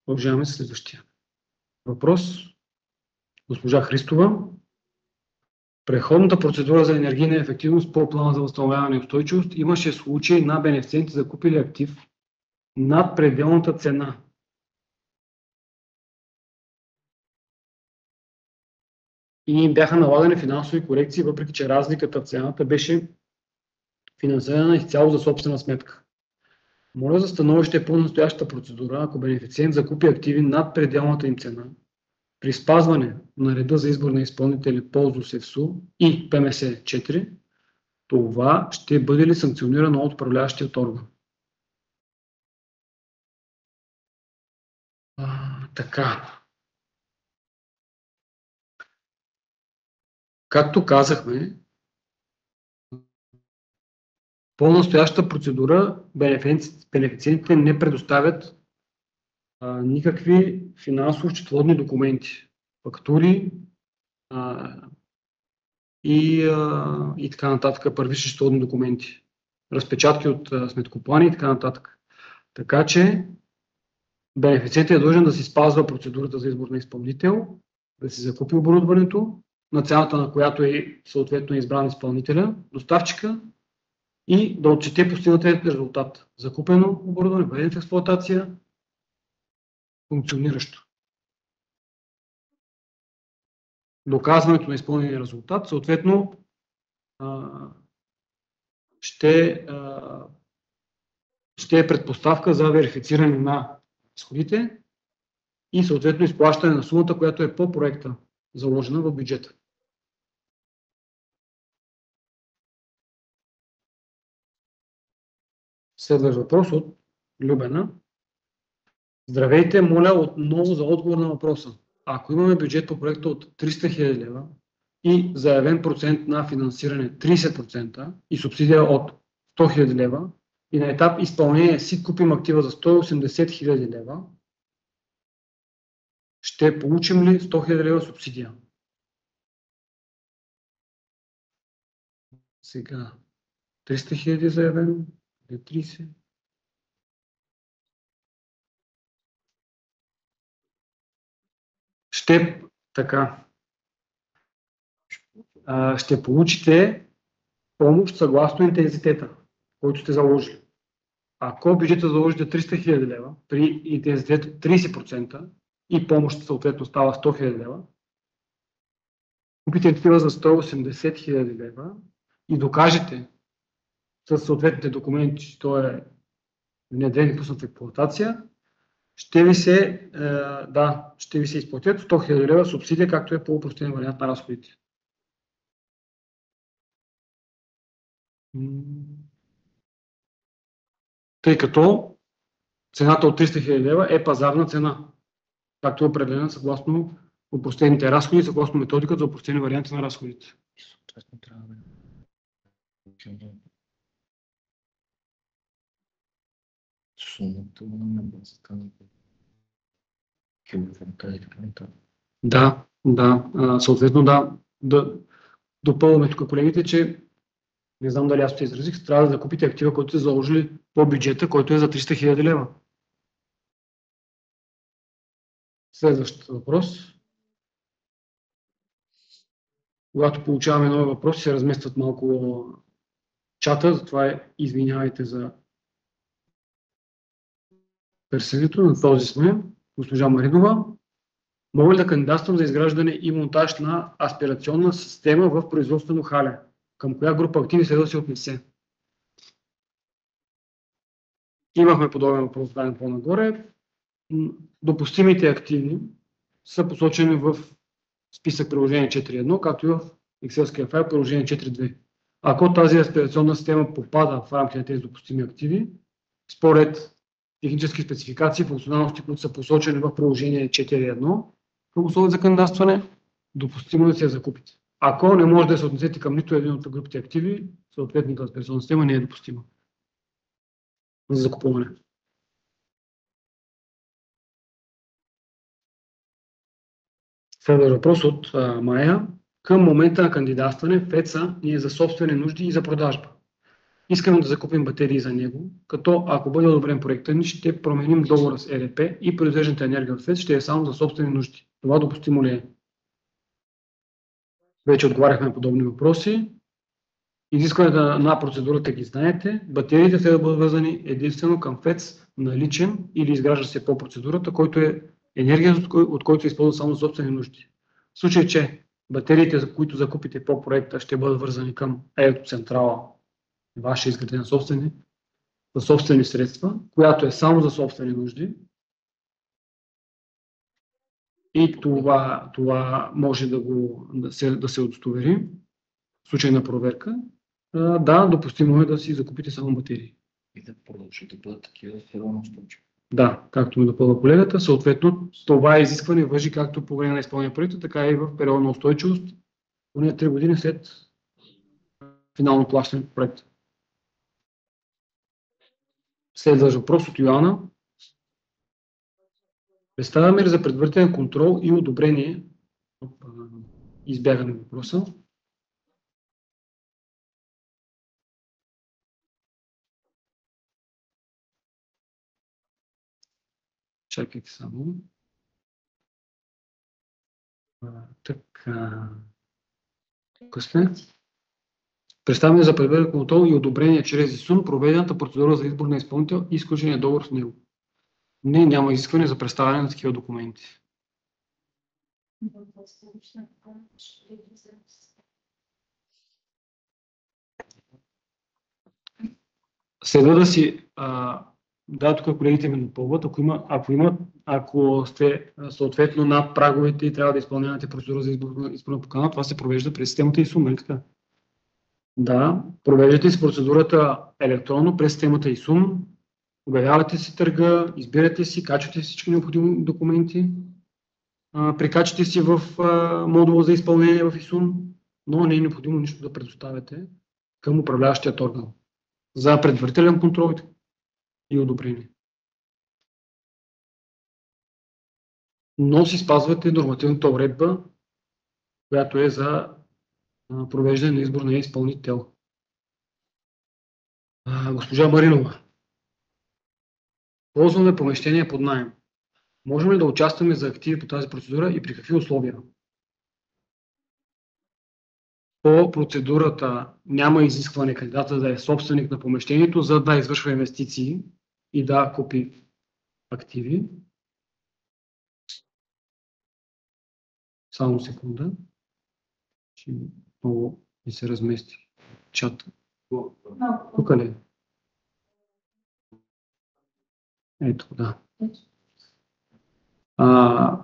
Продължаваме с следващия въпрос. Госпожа Христова. Преходната процедура за енергийна ефективност по плана за възстановяване и устойчивост имаше случаи на бенефициенти закупили актив над пределната цена. И им бяха налагани финансови корекции, въпреки че разликата в цената беше финансирана изцяло за собствена сметка. Моля за становище по настоящата процедура, ако бенефициент закупи активи над пределната им цена, при спазване на реда за избор на изпълнители по ЗУСЕФСУ и ПМС-4, това ще бъде ли санкционирано от управляващият орган? Така. Както казахме, по настоящата процедура бенефициентите не предоставят никакви финансово-счетоводни документи, фактури и така нататък, първични счетоводни документи, разпечатки от сметкоплани и така нататък. Така че бенефициентът е длъжен да си спазва процедурата за избор на изпълнител, да си закупи оборудването, на цената на която е съответно избран изпълнителя, доставчика и да отчете постигнатият резултат. Закупено оборудване, въведен в експлоатация, функциониращо. Доказването на изпълнения резултат съответно ще е предпоставка за верифициране на разходите и съответно изплащане на сумата, която е по проекта, заложена в бюджета. Следващ въпрос от Любена. Здравейте, моля отново за отговор на въпроса. Ако имаме бюджет по проекта от 300 000 лева и заявен процент на финансиране 30% и субсидия от 100 000 лева и на етап изпълнение си купим актива за 180 000 лева, ще получим ли 100 000 лева субсидия? Сега 300 000 заявено, 30. Ще получите помощ съгласно интензитета, който сте заложили. Ако бюджета заложите 300 000 лева при интензитет 30% и помощ съответно става 100 000 лева, купите актива за 180 000 лева и докажете със съответните документи, че то е внедрен и пуснат в експлоатация, ще ви се изплатят 100 000 лева субсидия, както е по опростен вариант на разходите. Тъй като цената от 300 000 лева е пазарна цена, както е определена съгласно опростените разходи, съгласно методиката за опростени варианти на разходите. Да, съответно да допълваме тук колегите, че не знам дали аз се изразих, трябва да закупите актива, който сте заложили по бюджета, който е за 300 000 лева. Следващ въпрос. Когато получаваме нови въпроси, се разместват малко чата, затова извинявайте за търсенето. На този сме. Госпожа Маринова. Мога ли да кандидатствам за изграждане и монтаж на аспирационна система в производствено хале? Към коя група активи следва да се отнесе? Имахме подобен въпрос даден по-нагоре. Допустимите активи са посочени в списък приложение 4.1, както и в Excel-ския файл приложение 4.2. ако тази респирационна система попада в рамките на тези допустими активи, според технически спецификации, функционалности, които са посочени в приложение 4.1 в условия за кандидатстване, допустимо да се я закупите. Ако не може да се отнесете към нито един от групите активи, съответната респирационна система не е допустима за закупуване. Следващ въпрос от Майя. Към момента на кандидатстване ФЕЦ-а ни е за собствени нужди и за продажба. Искаме да закупим батерии за него, като ако бъде одобрен проектът ни, ще променим договора с ЕРП и произвежданата енергия от ФЕЦ ще е само за собствени нужди. Това допустимо ли е? Вече отговаряхме на подобни въпроси. Изискването на процедурата ги знаете. Батериите трябва да бъдат вързани единствено към ФЕЦ наличен или изгражда се по процедурата, който е енергия, от който се използва само за собствени нужди. В случай, че батериите, за които закупите по проекта, ще бъдат вързани към електроцентрала, ваша изградена за собствени средства, която е само за собствени нужди, и това може да се удостовери в случай на проверка. Да, допустимо е да си закупите само батерии.
И да продължат да бъдат такива фирма устойчиви.
Да, както ми допълва колегата, съответно това изискване важи както по време на изпълнение проекта, така и в период на устойчивост, поне 3 години след финално плащане по проекта. Следващ въпрос от Йоана. Представяме ли за предварителен контрол и одобрение? Избягане въпроса. Чакайте само. Така. Тук сме. Представяме за предварителен контрол и одобрение чрез ИСУН проведената процедура за избор на изпълнител и изключения договор с него. Не, няма изискване за представяне на такива документи. Следва да си... Да, тук колегите ми допълват. Ако сте съответно над праговете и трябва да изпълнявате процедура за изборна покана, това се провежда през системата ИСУН, нали така? Да, провеждате си процедурата електронно през системата ИСУН, обявявате си търга, избирате си, качвате всички необходими документи, прикачате си в модула за изпълнение в ИСУН, но не е необходимо нищо да предоставяте към управляващият орган за предварителен контрол и одобрение. Но си спазвате нормативната уредба, която е за провеждане на избор на изпълнител. Госпожа Маринова. Ползваме помещение под наем. Можем ли да участваме за активи по тази процедура и при какви условия? По процедурата няма изискване кандидата да е собственик на помещението, за да извършва инвестиции и да купи активи. Само секунда. Ще много ми се размести чата. Тук ли? Ето, да.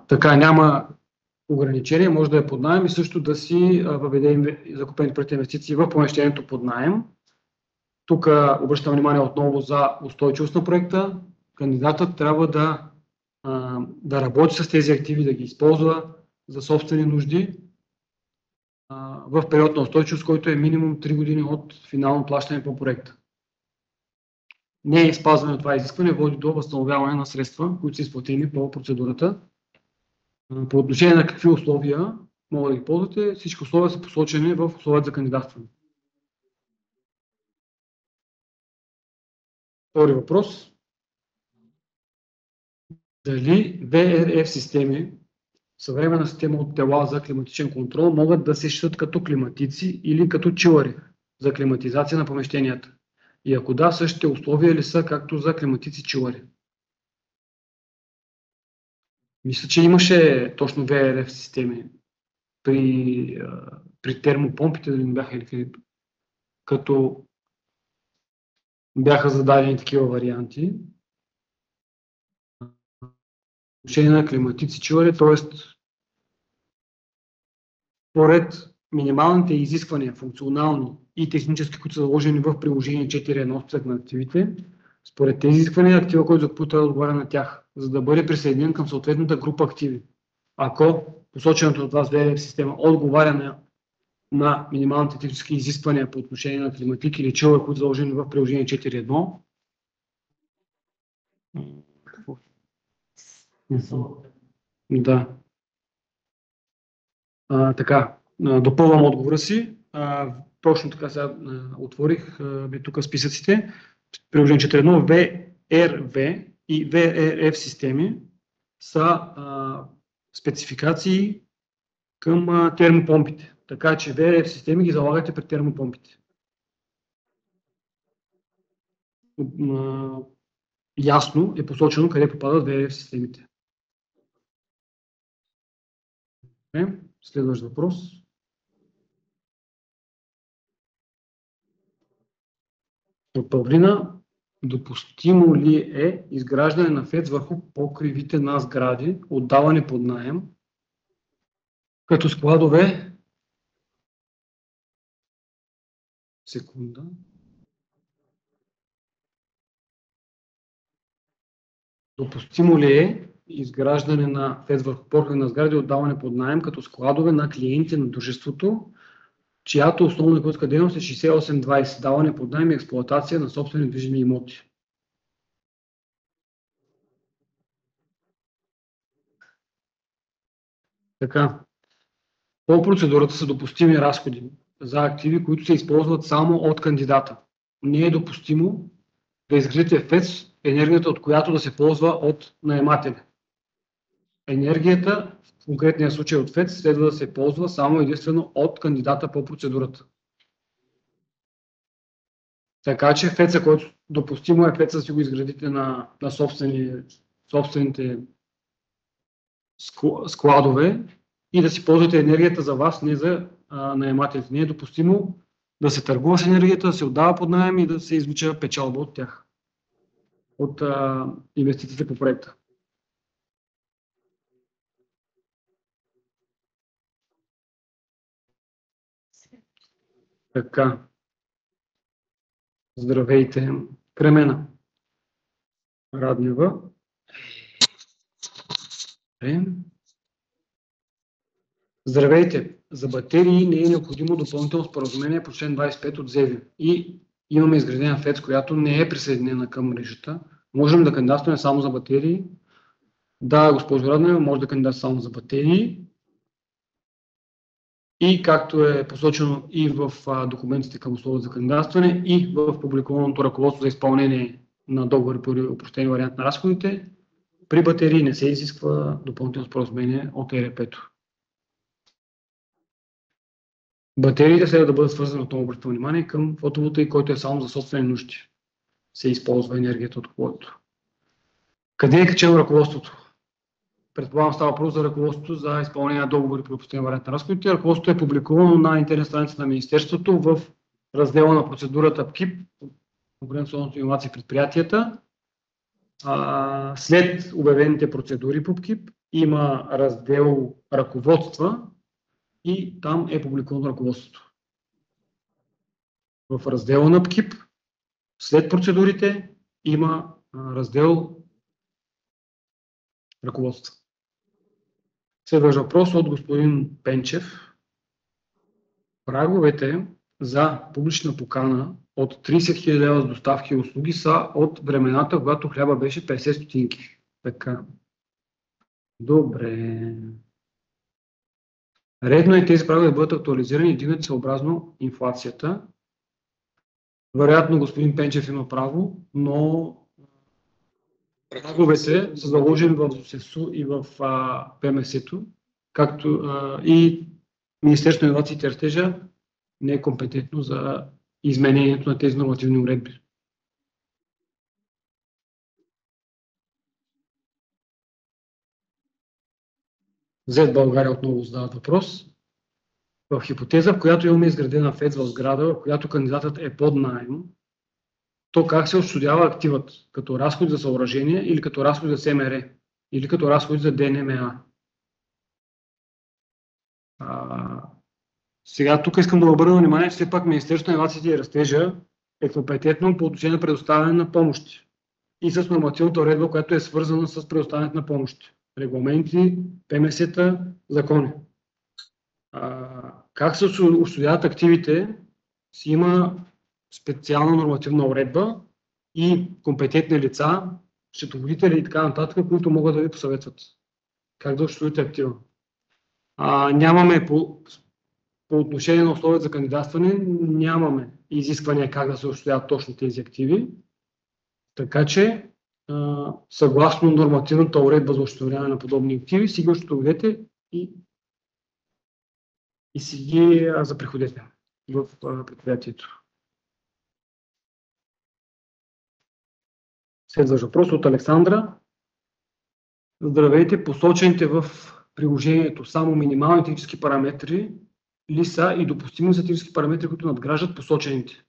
Така, няма ограничение, може да е под наем и също да си въведе закупените проекти инвестиции в помещението под наем. Тук обръщам внимание отново за устойчивост на проекта. Кандидатът трябва да работи с тези активи, да ги използва за собствени нужди в период на устойчивост, който е минимум 3 години от финално плащане по проекта. Не е спазване на това изискване води до възстановяване на средства, които са изплатени по процедурата. По отношение на какви условия могат да ги ползвате, всички условия са посочени в условията за кандидатстване. Втори въпрос. Дали ВРФ системи, съвременна система от тела за климатичен контрол, могат да се считат като климатици или като чилъри за климатизация на помещенията? И ако да, същите условия ли са както за климатици чилъри? Мисля, че имаше точно ВРФ системи при термопомпите, дали не бяха или като бяха зададени такива варианти. Отношение на климатици чилъри, т.е. според минималните изисквания, функционални и технически, които са заложени в приложение 4.1 списък на активите, според тези изисквания актива, който закупува, трябва да отговаря на тях, за да бъде присъединен към съответната група активи. Ако посоченото от вас VRF система отговаря на минималните технически изисквания по отношение на климатик или чилър, които са заложени в приложение 4.1, да. Така, допълвам отговора си. Точно така сега отворих тук списъците. Приложение 4.1 VRV и VRF системи са спецификации към термопомпите. Така че VRF системи ги залагате пред термопомпите. Ясно е посочено къде попадат VRF системите. Следващ въпрос. От Павлина. Допустимо ли е изграждане на ФЕЦ върху покривите на сгради, отдаване под наем, като складове? Секунда. Допустимо ли е изграждане на ФЕЦ върху покриви на сгради, отдаване под наем, като складове на клиенти на дружеството, чиято основна икономическа дейност е 6820, даване под наем и експлоатация на собствени движими имоти? Така, по процедурата са допустими разходи за активи, които се използват само от кандидата. Не е допустимо да изградите ФЕЦ, енергията от която да се ползва от наемателя. Енергията, в конкретния случай от ФЕЦ, следва да се ползва само единствено от кандидата по процедурата. Така че ФЕЦ-а, който допустимо е ФЕЦ-а да си го изградите на собствените складове и да си ползвате енергията за вас, не за наемателите. Не е допустимо да се търгува с енергията, да се отдава под наем и да се извлича печалба от тях, от инвестициите по проекта. Така. Здравейте. Кремена Раднева. Здравейте. За батерии не е необходимо допълнително споразумение по член 25 от ЗЕВИ. И имаме изградена ФЕЦ, която не е присъединена към мрежата. Можем да кандидатстваме само за батерии. Да, госпожо Раднева, може да кандидатства само за батерии. И както е посочено и в документите към условия за кандидатстване, и в публикуваното ръководство за изпълнение на договори по опростен вариант на разходите, при батерии не се изисква допълнително споразумение от ЕРП-то. Батериите следва да бъдат свързани, отново обръщам внимание, към фотоволтаик, който е само за собствени нужди. Се използва енергията от колото. Къде е качено ръководството? Предполагам, става въпрос за ръководството за изпълнение на договори при опростен вариант на разходите. Ръководството е публикувано на интернет страницата на Министерството в раздела на процедурата ПКИП, конкурентно-способност и иновации в предприятията. След обявените процедури по ПКИП има раздел ръководства и там е публикувано ръководството. В раздела на ПКИП, след процедурите, има раздел ръководство. Следващ въпрос от господин Пенчев. Праговете за публична покана от 30 000 лева с доставки и услуги са от времената, когато хляба беше 50 стотинки. Така. Добре. Редно е тези прагове да бъдат актуализирани и дигнати съобразно инфлацията. Вероятно господин Пенчев има право, но праговете са заложени в ЗУСЕСУ и в ПМС-то, както и Министерството на иновациите и растежа не е компетентно за изменението на тези нормативни уредби. Z България отново задават въпрос. В хипотеза, в която имаме изградена ФЕЦ в сграда, в която кандидатът е под наем, то как се отчуждава активът? Като разходи за съоръжение или като разходи за СМР? Или като разходи за ДНМА? Сега тук искам да обърна внимание, че все пак Министерството на инновациите и растежа е компетентно по отношение на предоставяне на помощи и с нормативната уредба, която е свързана с предоставянето на помощи. Регламенти, ПМС-та, закони. Как се осъществяват активите, си има специална нормативна уредба и компетентни лица, счетоводители и така нататък, които могат да ви посъветват как да осъществите актива. Нямаме по отношение на условията за кандидатстване, нямаме изисквания как да се осъществяват точно тези активи, така че съгласно нормативната уредба за осъществяване на подобни активи, си ги осъществявате и си ги заприходете в предприятието. Следващ въпрос от Александра. Здравейте, посочените в приложението само минимални технически параметри ли са и допустими са технически параметри, които надграждат посочените?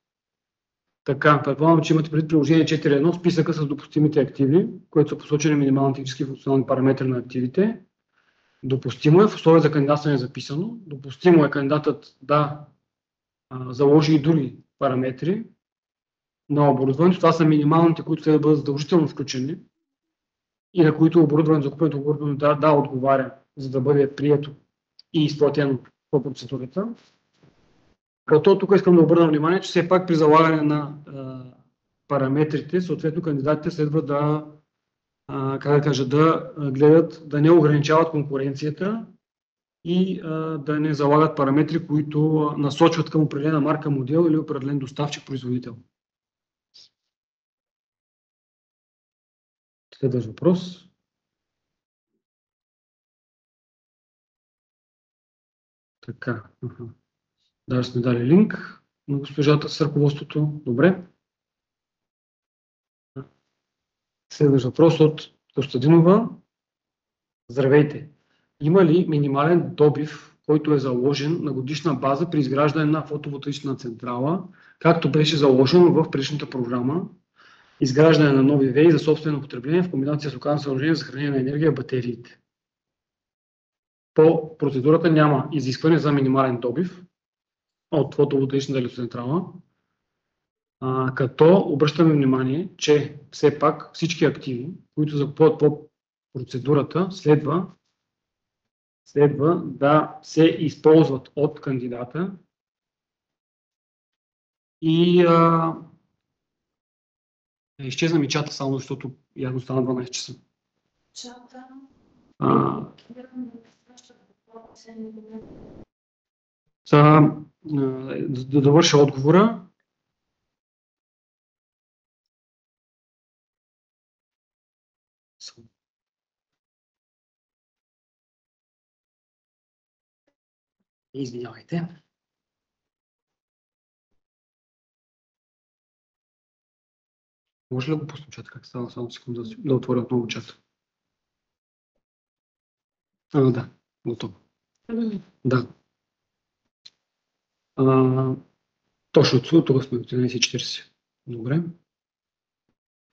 Така, предполагам, че имате пред приложение 4.1 списъка с допустимите активи, които са посочени минимални технически и функционални параметри на активите. Допустимо е, в условия за кандидатстване е записано. Допустимо е кандидатът да заложи и други параметри на оборудването. Това са минималните, които следва да бъдат задължително включени и на които закупеното оборудване да отговаря, за да бъде прието и изплатено по процедурата. Като тук искам да обърна внимание, че все пак при залагане на параметрите, съответно кандидатите следва да гледат, да не ограничават конкуренцията и да не залагат параметри, които насочват към определена марка, модел или определен доставчик-производител. Следващ въпрос. Така. Даже сме дали линк на госпожата с ръководството. Добре. Следващ въпрос от Костадинова. Здравейте. Има ли минимален добив, който е заложен на годишна база при изграждане на фотоволтаична централа, както беше заложено в предишната програма, изграждане на нови ВЕИ за собствено потребление в комбинация с локално съоръжение за съхранение на енергия, батериите? По процедурата няма изискване за минимален добив от фотоволтаичната електроцентрала, като обръщаме внимание, че все пак всички активи, които закупуват по процедурата, следва да се използват от кандидата и изчезна ми чата само, защото явно стана 12 часа.
Чата.
Да довърша отговора. Извинявайте. Може ли да го пуснем чата? Как става? Само секунда да отворя отново чата. Да, готово. Да. Точно тук сме от 11.40. Добре.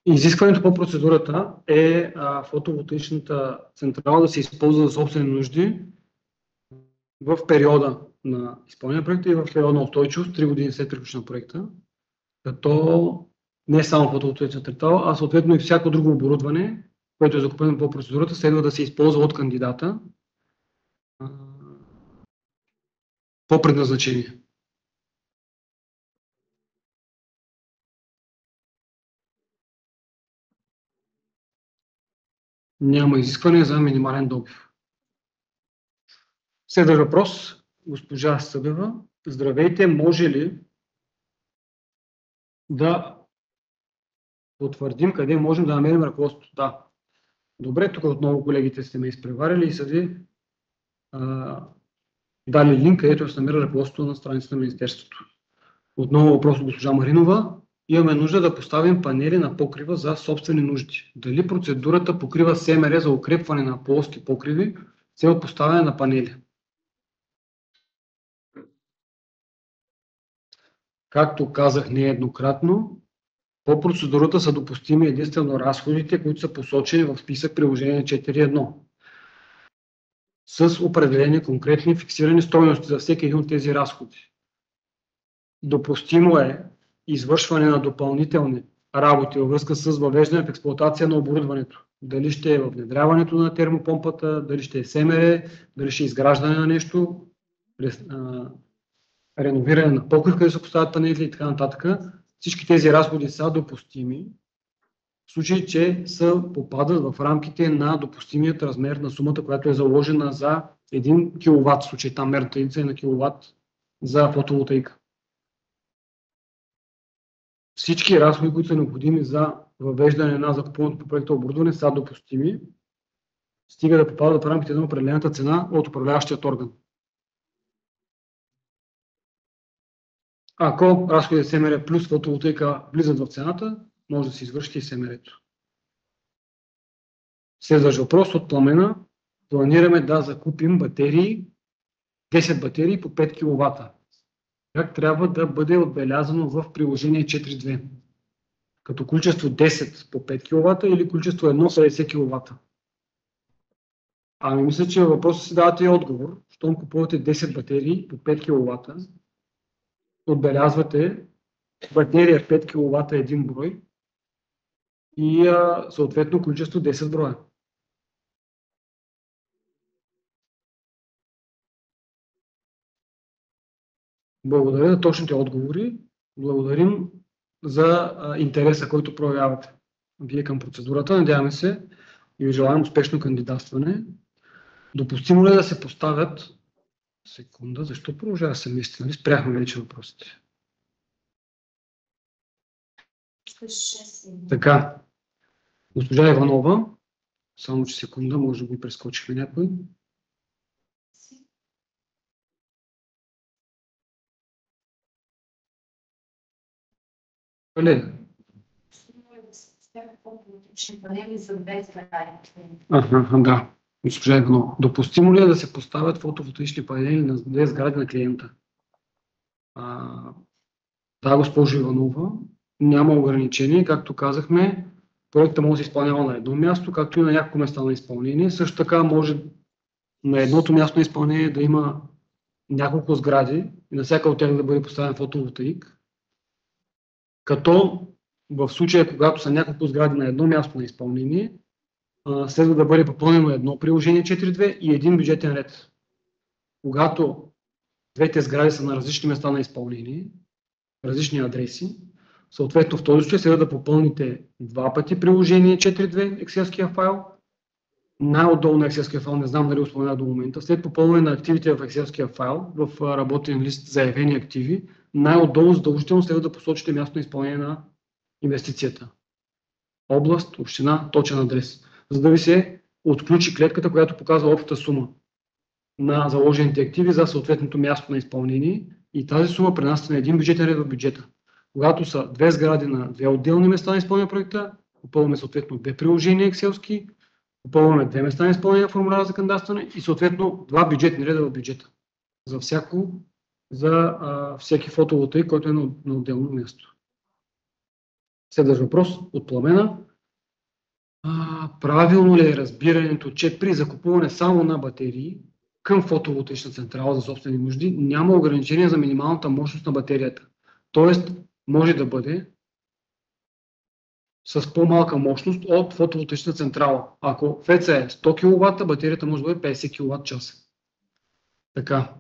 Изискването по процедурата е фотоволтаичната централа да се използва за собствени нужди в периода на изпълнение на проекта и в периода на устойчивост, 3 години след приключване на проекта, като не само фотоволтаична централа, а съответно и всяко друго оборудване, което е закупено по процедурата, следва да се използва от кандидата по предназначение. Няма изискване за минимален добив. Следващ въпрос. Госпожа Събева. Здравейте, може ли да потвърдим къде можем да намерим ръководството? Да. Добре, тук отново колегите сте ме изпреварили и са ви дали линк, където се намира ръководството на страницата на Министерството. Отново въпрос от госпожа Маринова. Имаме нужда да поставим панели на покрива за собствени нужди. Дали процедурата покрива СМР за укрепване на плоски покриви с цел поставяне на панели? Както казах нееднократно, по процедурата са допустими единствено разходите, които са посочени в списък приложение 4.1. с определени конкретни фиксирани стойности за всеки един от тези разходи. Допустимо е извършване на допълнителни работи във връзка с въвеждане в експлоатация на оборудването. Дали ще е внедряването на термопомпата, дали ще е СМР, дали ще е изграждане на нещо, реновиране на покрив, къде се поставят панели и така нататък. Всички тези разходи са допустими, в случай, че попадат в рамките на допустимият размер на сумата, която е заложена за 1 киловатт, в случай там мерната единица е на киловатт за фотоволтаика. Всички разходи, които са необходими за въвеждане на закупуваното по проекта оборудване, са допустими, стига да попадат в рамките на определената цена от управляващият орган. Ако разходите СМР плюс фотоволтаика влизат в цената, може да се извърши и СМР-то. Следващ въпрос от Пламена. Планираме да закупим батерии, 10 батерии по 5 кВт. Как трябва да бъде отбелязано в приложение 4.2? Като количество 10 по 5 кВт или количество 1 50 кВт? Ами мисля, че въпросът си давате и отговор. Щом купувате 10 батерии по 5 кВт, отбелязвате батерия 5 кВт един брой и съответно количество 10 броя. Благодаря за точните отговори. Благодарим за интереса, който проявявате вие към процедурата. Надяваме се и ви желаем успешно кандидатстване. Допустимо ли е да се поставят... Секунда, защо продължава да се мести? Нали спряхме вече въпросите? Така, госпожа Иванова, само че секунда, може да го прескочихме някой. Ага, да. Госпожа Иванова, допустимо ли е да се поставят фотоволтаични панели на 2 сгради на клиента? Да, госпожо Иванова, няма ограничение. Както казахме, проектът може да се изпълнява на едно място, както и на няколко места на изпълнение. Също така може на едното място на изпълнение да има няколко сгради и на всяка от тях да бъде поставен фотоволтаик. Като в случая, когато са няколко сгради на едно място на изпълнение, следва да бъде попълнено едно приложение 4.2 и един бюджетен ред. Когато двете сгради са на различни места на изпълнение, различни адреси, съответно в този случай следва да попълните 2 пъти приложение 4.2 екселския файл. Най-отдолу на екселския файл, не знам дали го спомена до момента, след попълване на активите в екселския файл, в работен лист заявени активи, най-отдолу задължително следва да посочите място на изпълнение на инвестицията. Област, община, точен адрес. За да ви се отключи клетката, която показва общата сума на заложените активи за съответното място на изпълнение и тази сума пренася на един бюджетен ред в бюджета. Когато са 2 сгради на 2 отделни места на изпълнение проекта, попълваме съответно 2 приложения екселски, попълваме 2 места на изпълнение на формуляра за кандидатстване и съответно 2 бюджетни реда в бюджета. За всеки фотоволтаик, който е на отделно място. Следващ въпрос от Пламена. Правилно ли е разбирането, че при закупуване само на батерии към фотоволтаична централа за собствени нужди няма ограничение за минималната мощност на батерията? Тоест, може да бъде с по-малка мощност от фотоволтаична централа. Ако ФЕЦ е 100 кВт, батерията може да бъде 50 кВт. Така.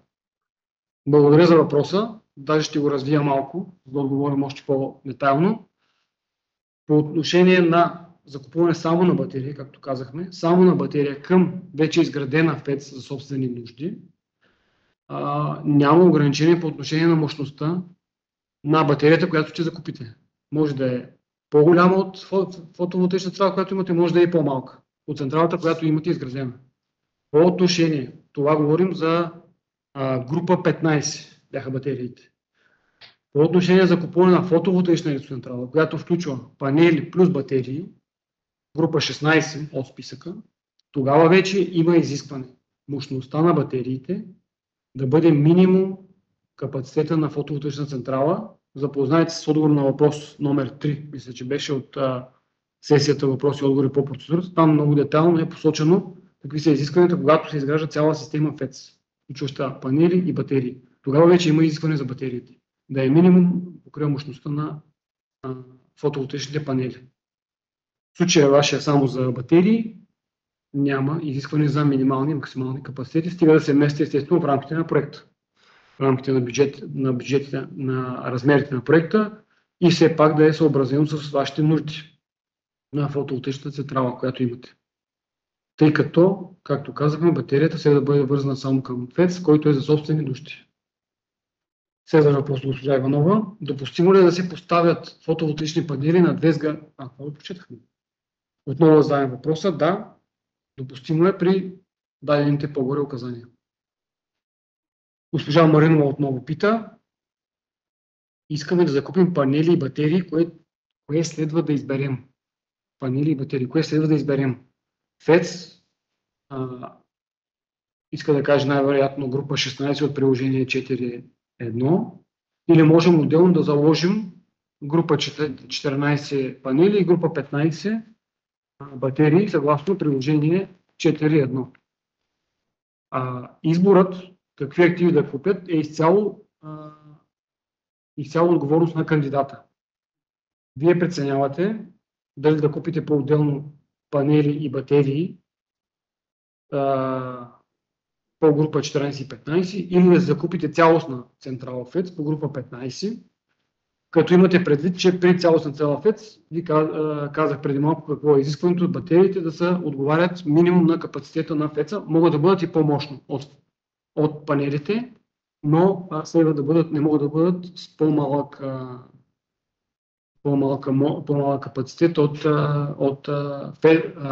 Благодаря за въпроса. Даже ще го развия малко, за да отговорим още по-детайлно. По отношение на закупуване само на батерия, както казахме, само на батерия към вече изградена ФЕЦ за собствени нужди, няма ограничение по отношение на мощността на батерията, която ще закупите. Може да е по-голяма от фотоволтаична централа, която имате, може да е по-малка от централата, която имате изградена. По отношение, това говорим за група 15 бяха батериите. По отношение за купуване на фотоволтаична електроцентрала, която включва панели плюс батерии, група 16 от списъка, тогава вече има изискване мощността на батериите да бъде минимум капацитета на фотоволтаична централа. Запознайте се с отговор на въпрос номер 3, мисля, че беше от сесията въпроси и отговори по процедурата. Там много детайлно е посочено какви са изискванията, когато се изгражда цяла система ФЕЦ, включваща панели и батерии. Тогава вече има изискване за батериите. Да е минимум покрай мощността на фотоволтаичните панели. В случая вашия само за батерии няма изискване за минимални и максимални капацитети, стига да се мести естествено в рамките на проекта, в рамките на бюджетите, на размерите на проекта и все пак да е съобразено с вашите нужди на фотоволтаичната централа, която имате. Тъй като, както казахме, батерията следва да бъде вързана само към ФЕЦ, който е за собствени нужди. Следва въпрос до госпожа Иванова. Допустимо ли е да се поставят фотоволтаични панели на 2 сгради? Това прочетахме. Отново задавам въпроса. Да, допустимо е при дадените по-горе указания. Госпожа Маринова отново пита. Искаме да закупим панели и батерии, кое следва да изберем? Панели и батерии, кое следва да изберем? ФЕЦ иска да каже най-вероятно група 16 от приложение 4.1 или можем отделно да заложим група 14 панели и група 15 батерии съгласно приложение 4.1. Изборът какви активи да купят е изцяло отговорност на кандидата. Вие преценявате дали да купите по-отделно панели и батерии по група 14 и 15 или да закупите цялостна централа ФЕЦ по група 15, като имате предвид, че при цялостна централа ФЕЦ, ви казах преди малко какво е изискването от батериите да са отговарят минимум на капацитета на ФЕЦ-а, могат да бъдат и по-мощно от панелите, но не могат да бъдат с по-малък капацитет от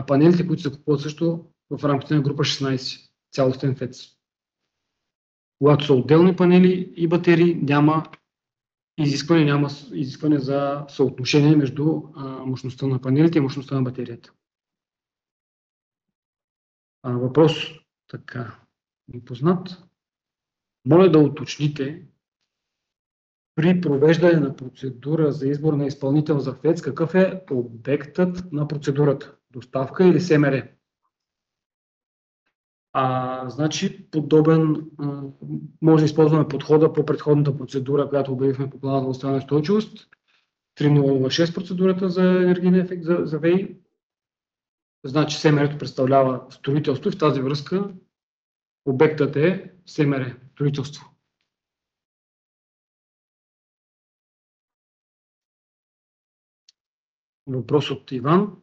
панелите, които се купуват също в рамките на група 16, цялостен ФЕЦ. Когато са отделни панели и батерии, няма изискване за съотношение между мощността на панелите и мощността на батерията. Въпрос така непознат. Моля да уточните при провеждане на процедура за избор на изпълнител за ФЕЦ, какъв е обектът на процедурата? Доставка или СМР? Значи, може да използваме подхода по предходната процедура, която обявихме по плана за възстановяване и устойчивост, 3006 процедурата за енергийен ефект за ВЕИ. Значи, СМР-то представлява строителство и в тази връзка обектът е СМР, строителство. Въпрос от Иван.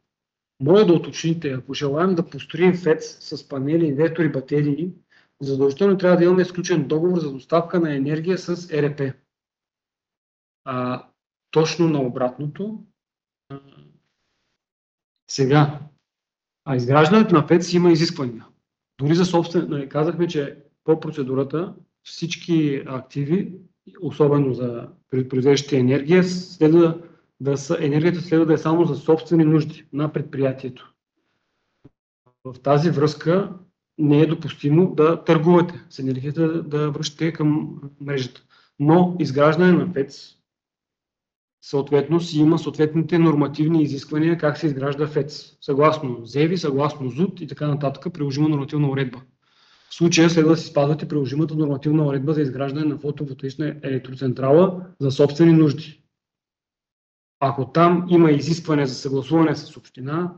Моля да уточните, ако желаем да построим ФЕЦ с панели, инвертори, батерии, задължително трябва да имаме изключен договор за доставка на енергия с ЕРП. Точно на обратното. Сега, изграждането на ФЕЦ има изисквания. Дори за собствен, казахме, че по процедурата всички активи, особено за произвеждащите енергия, енергията следва да е само за собствени нужди на предприятието. В тази връзка не е допустимо да търгувате с енергията, да връщате към мрежата. Но изграждане на ФЕЦ съответно си има съответните нормативни изисквания как се изгражда ФЕЦ. Съгласно ЗЕВИ, съгласно ЗУТ и така нататък, приложима нормативна уредба. В случая следва да си спазвате приложимата нормативна уредба за изграждане на фотоволтаична електроцентрала за собствени нужди. Ако там има изискване за съгласуване с община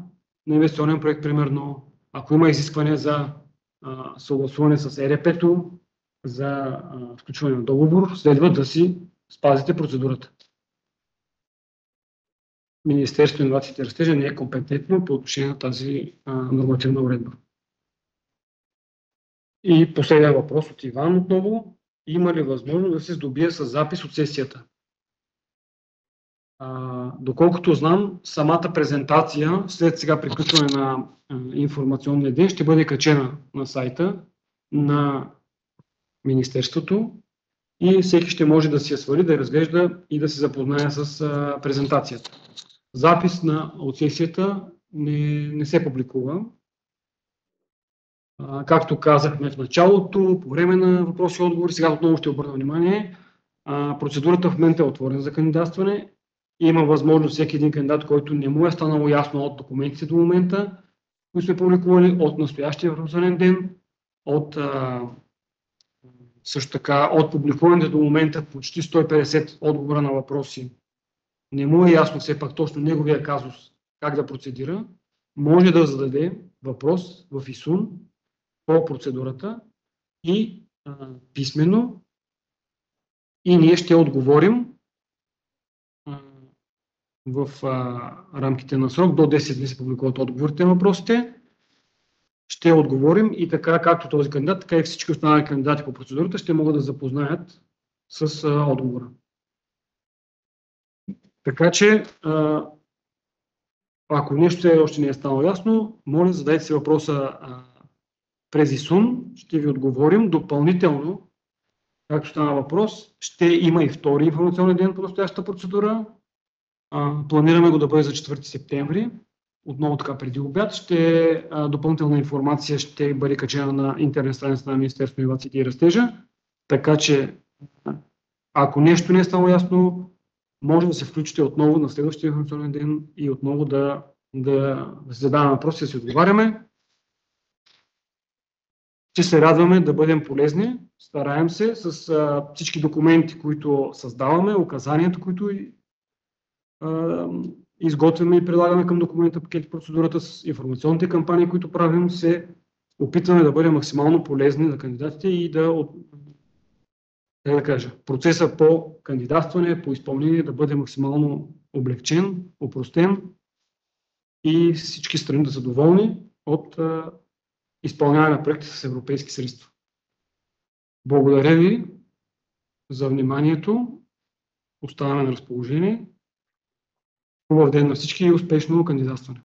на инвестиционен проект, примерно, ако има изискване за съгласуване с ЕРП-то, за включване на договор, следва да си спазите процедурата. Министерството на инновациите и растежа не е компетентно по отношение на тази нормативна уредба. И последния въпрос от Иван отново. Има ли възможност да се здобие с запис от сесията? Доколкото знам, самата презентация след сега приключване на информационния ден ще бъде качена на сайта на Министерството и всеки ще може да си я свали, да я разглежда и да се запознае с презентацията. Запис от сесията не се публикува. Както казахме в началото, по време на въпроси и отговори, сега отново ще обърна внимание, процедурата в момента е отворена за кандидатстване. Има възможност всеки един кандидат, който не му е станало ясно от документите до момента, които сме публикували, от настоящия информационен ден, от също така от публикуването до момента почти 150 отговора на въпроси. Не му е ясно все пак точно неговия казус как да процедира, може да зададе въпрос в ИСУН по процедурата и писмено, и ние ще отговорим в рамките на срок. До 10 дни се публикуват отговорите на въпросите. Ще отговорим и така, както този кандидат, така и всички останали кандидати по процедурата ще могат да запознаят с отговора. Така че, ако нещо още не е станало ясно, моля, задайте си въпроса през ИСУН, ще ви отговорим допълнително. Както стана въпрос, ще има и втори информационен ден по настоящата процедура. Планираме го да бъде за 4 септември. Отново така преди обяд. Допълнителна информация ще бъде качена на интернет страницата на Министерството на иновациите и растежа. Така че, ако нещо не е стало ясно, може да се включите отново на следващия информационен ден и отново да задаваме въпроси, да си отговаряме. Ще се радваме да бъдем полезни. Стараем се с всички документи, които създаваме, указанията, които изготвяме и прилагаме към документа пакет процедурата, с информационните кампании, които правим, се опитваме да бъдем максимално полезни на кандидатите и процеса по кандидатстване, по изпълнение да бъде максимално облегчен, опростен и всички страни да са доволни от изпълняване на проекти с европейски средства. Благодаря ви за вниманието. Оставаме на разположение. Хубав ден на всички и успешно кандидатстване!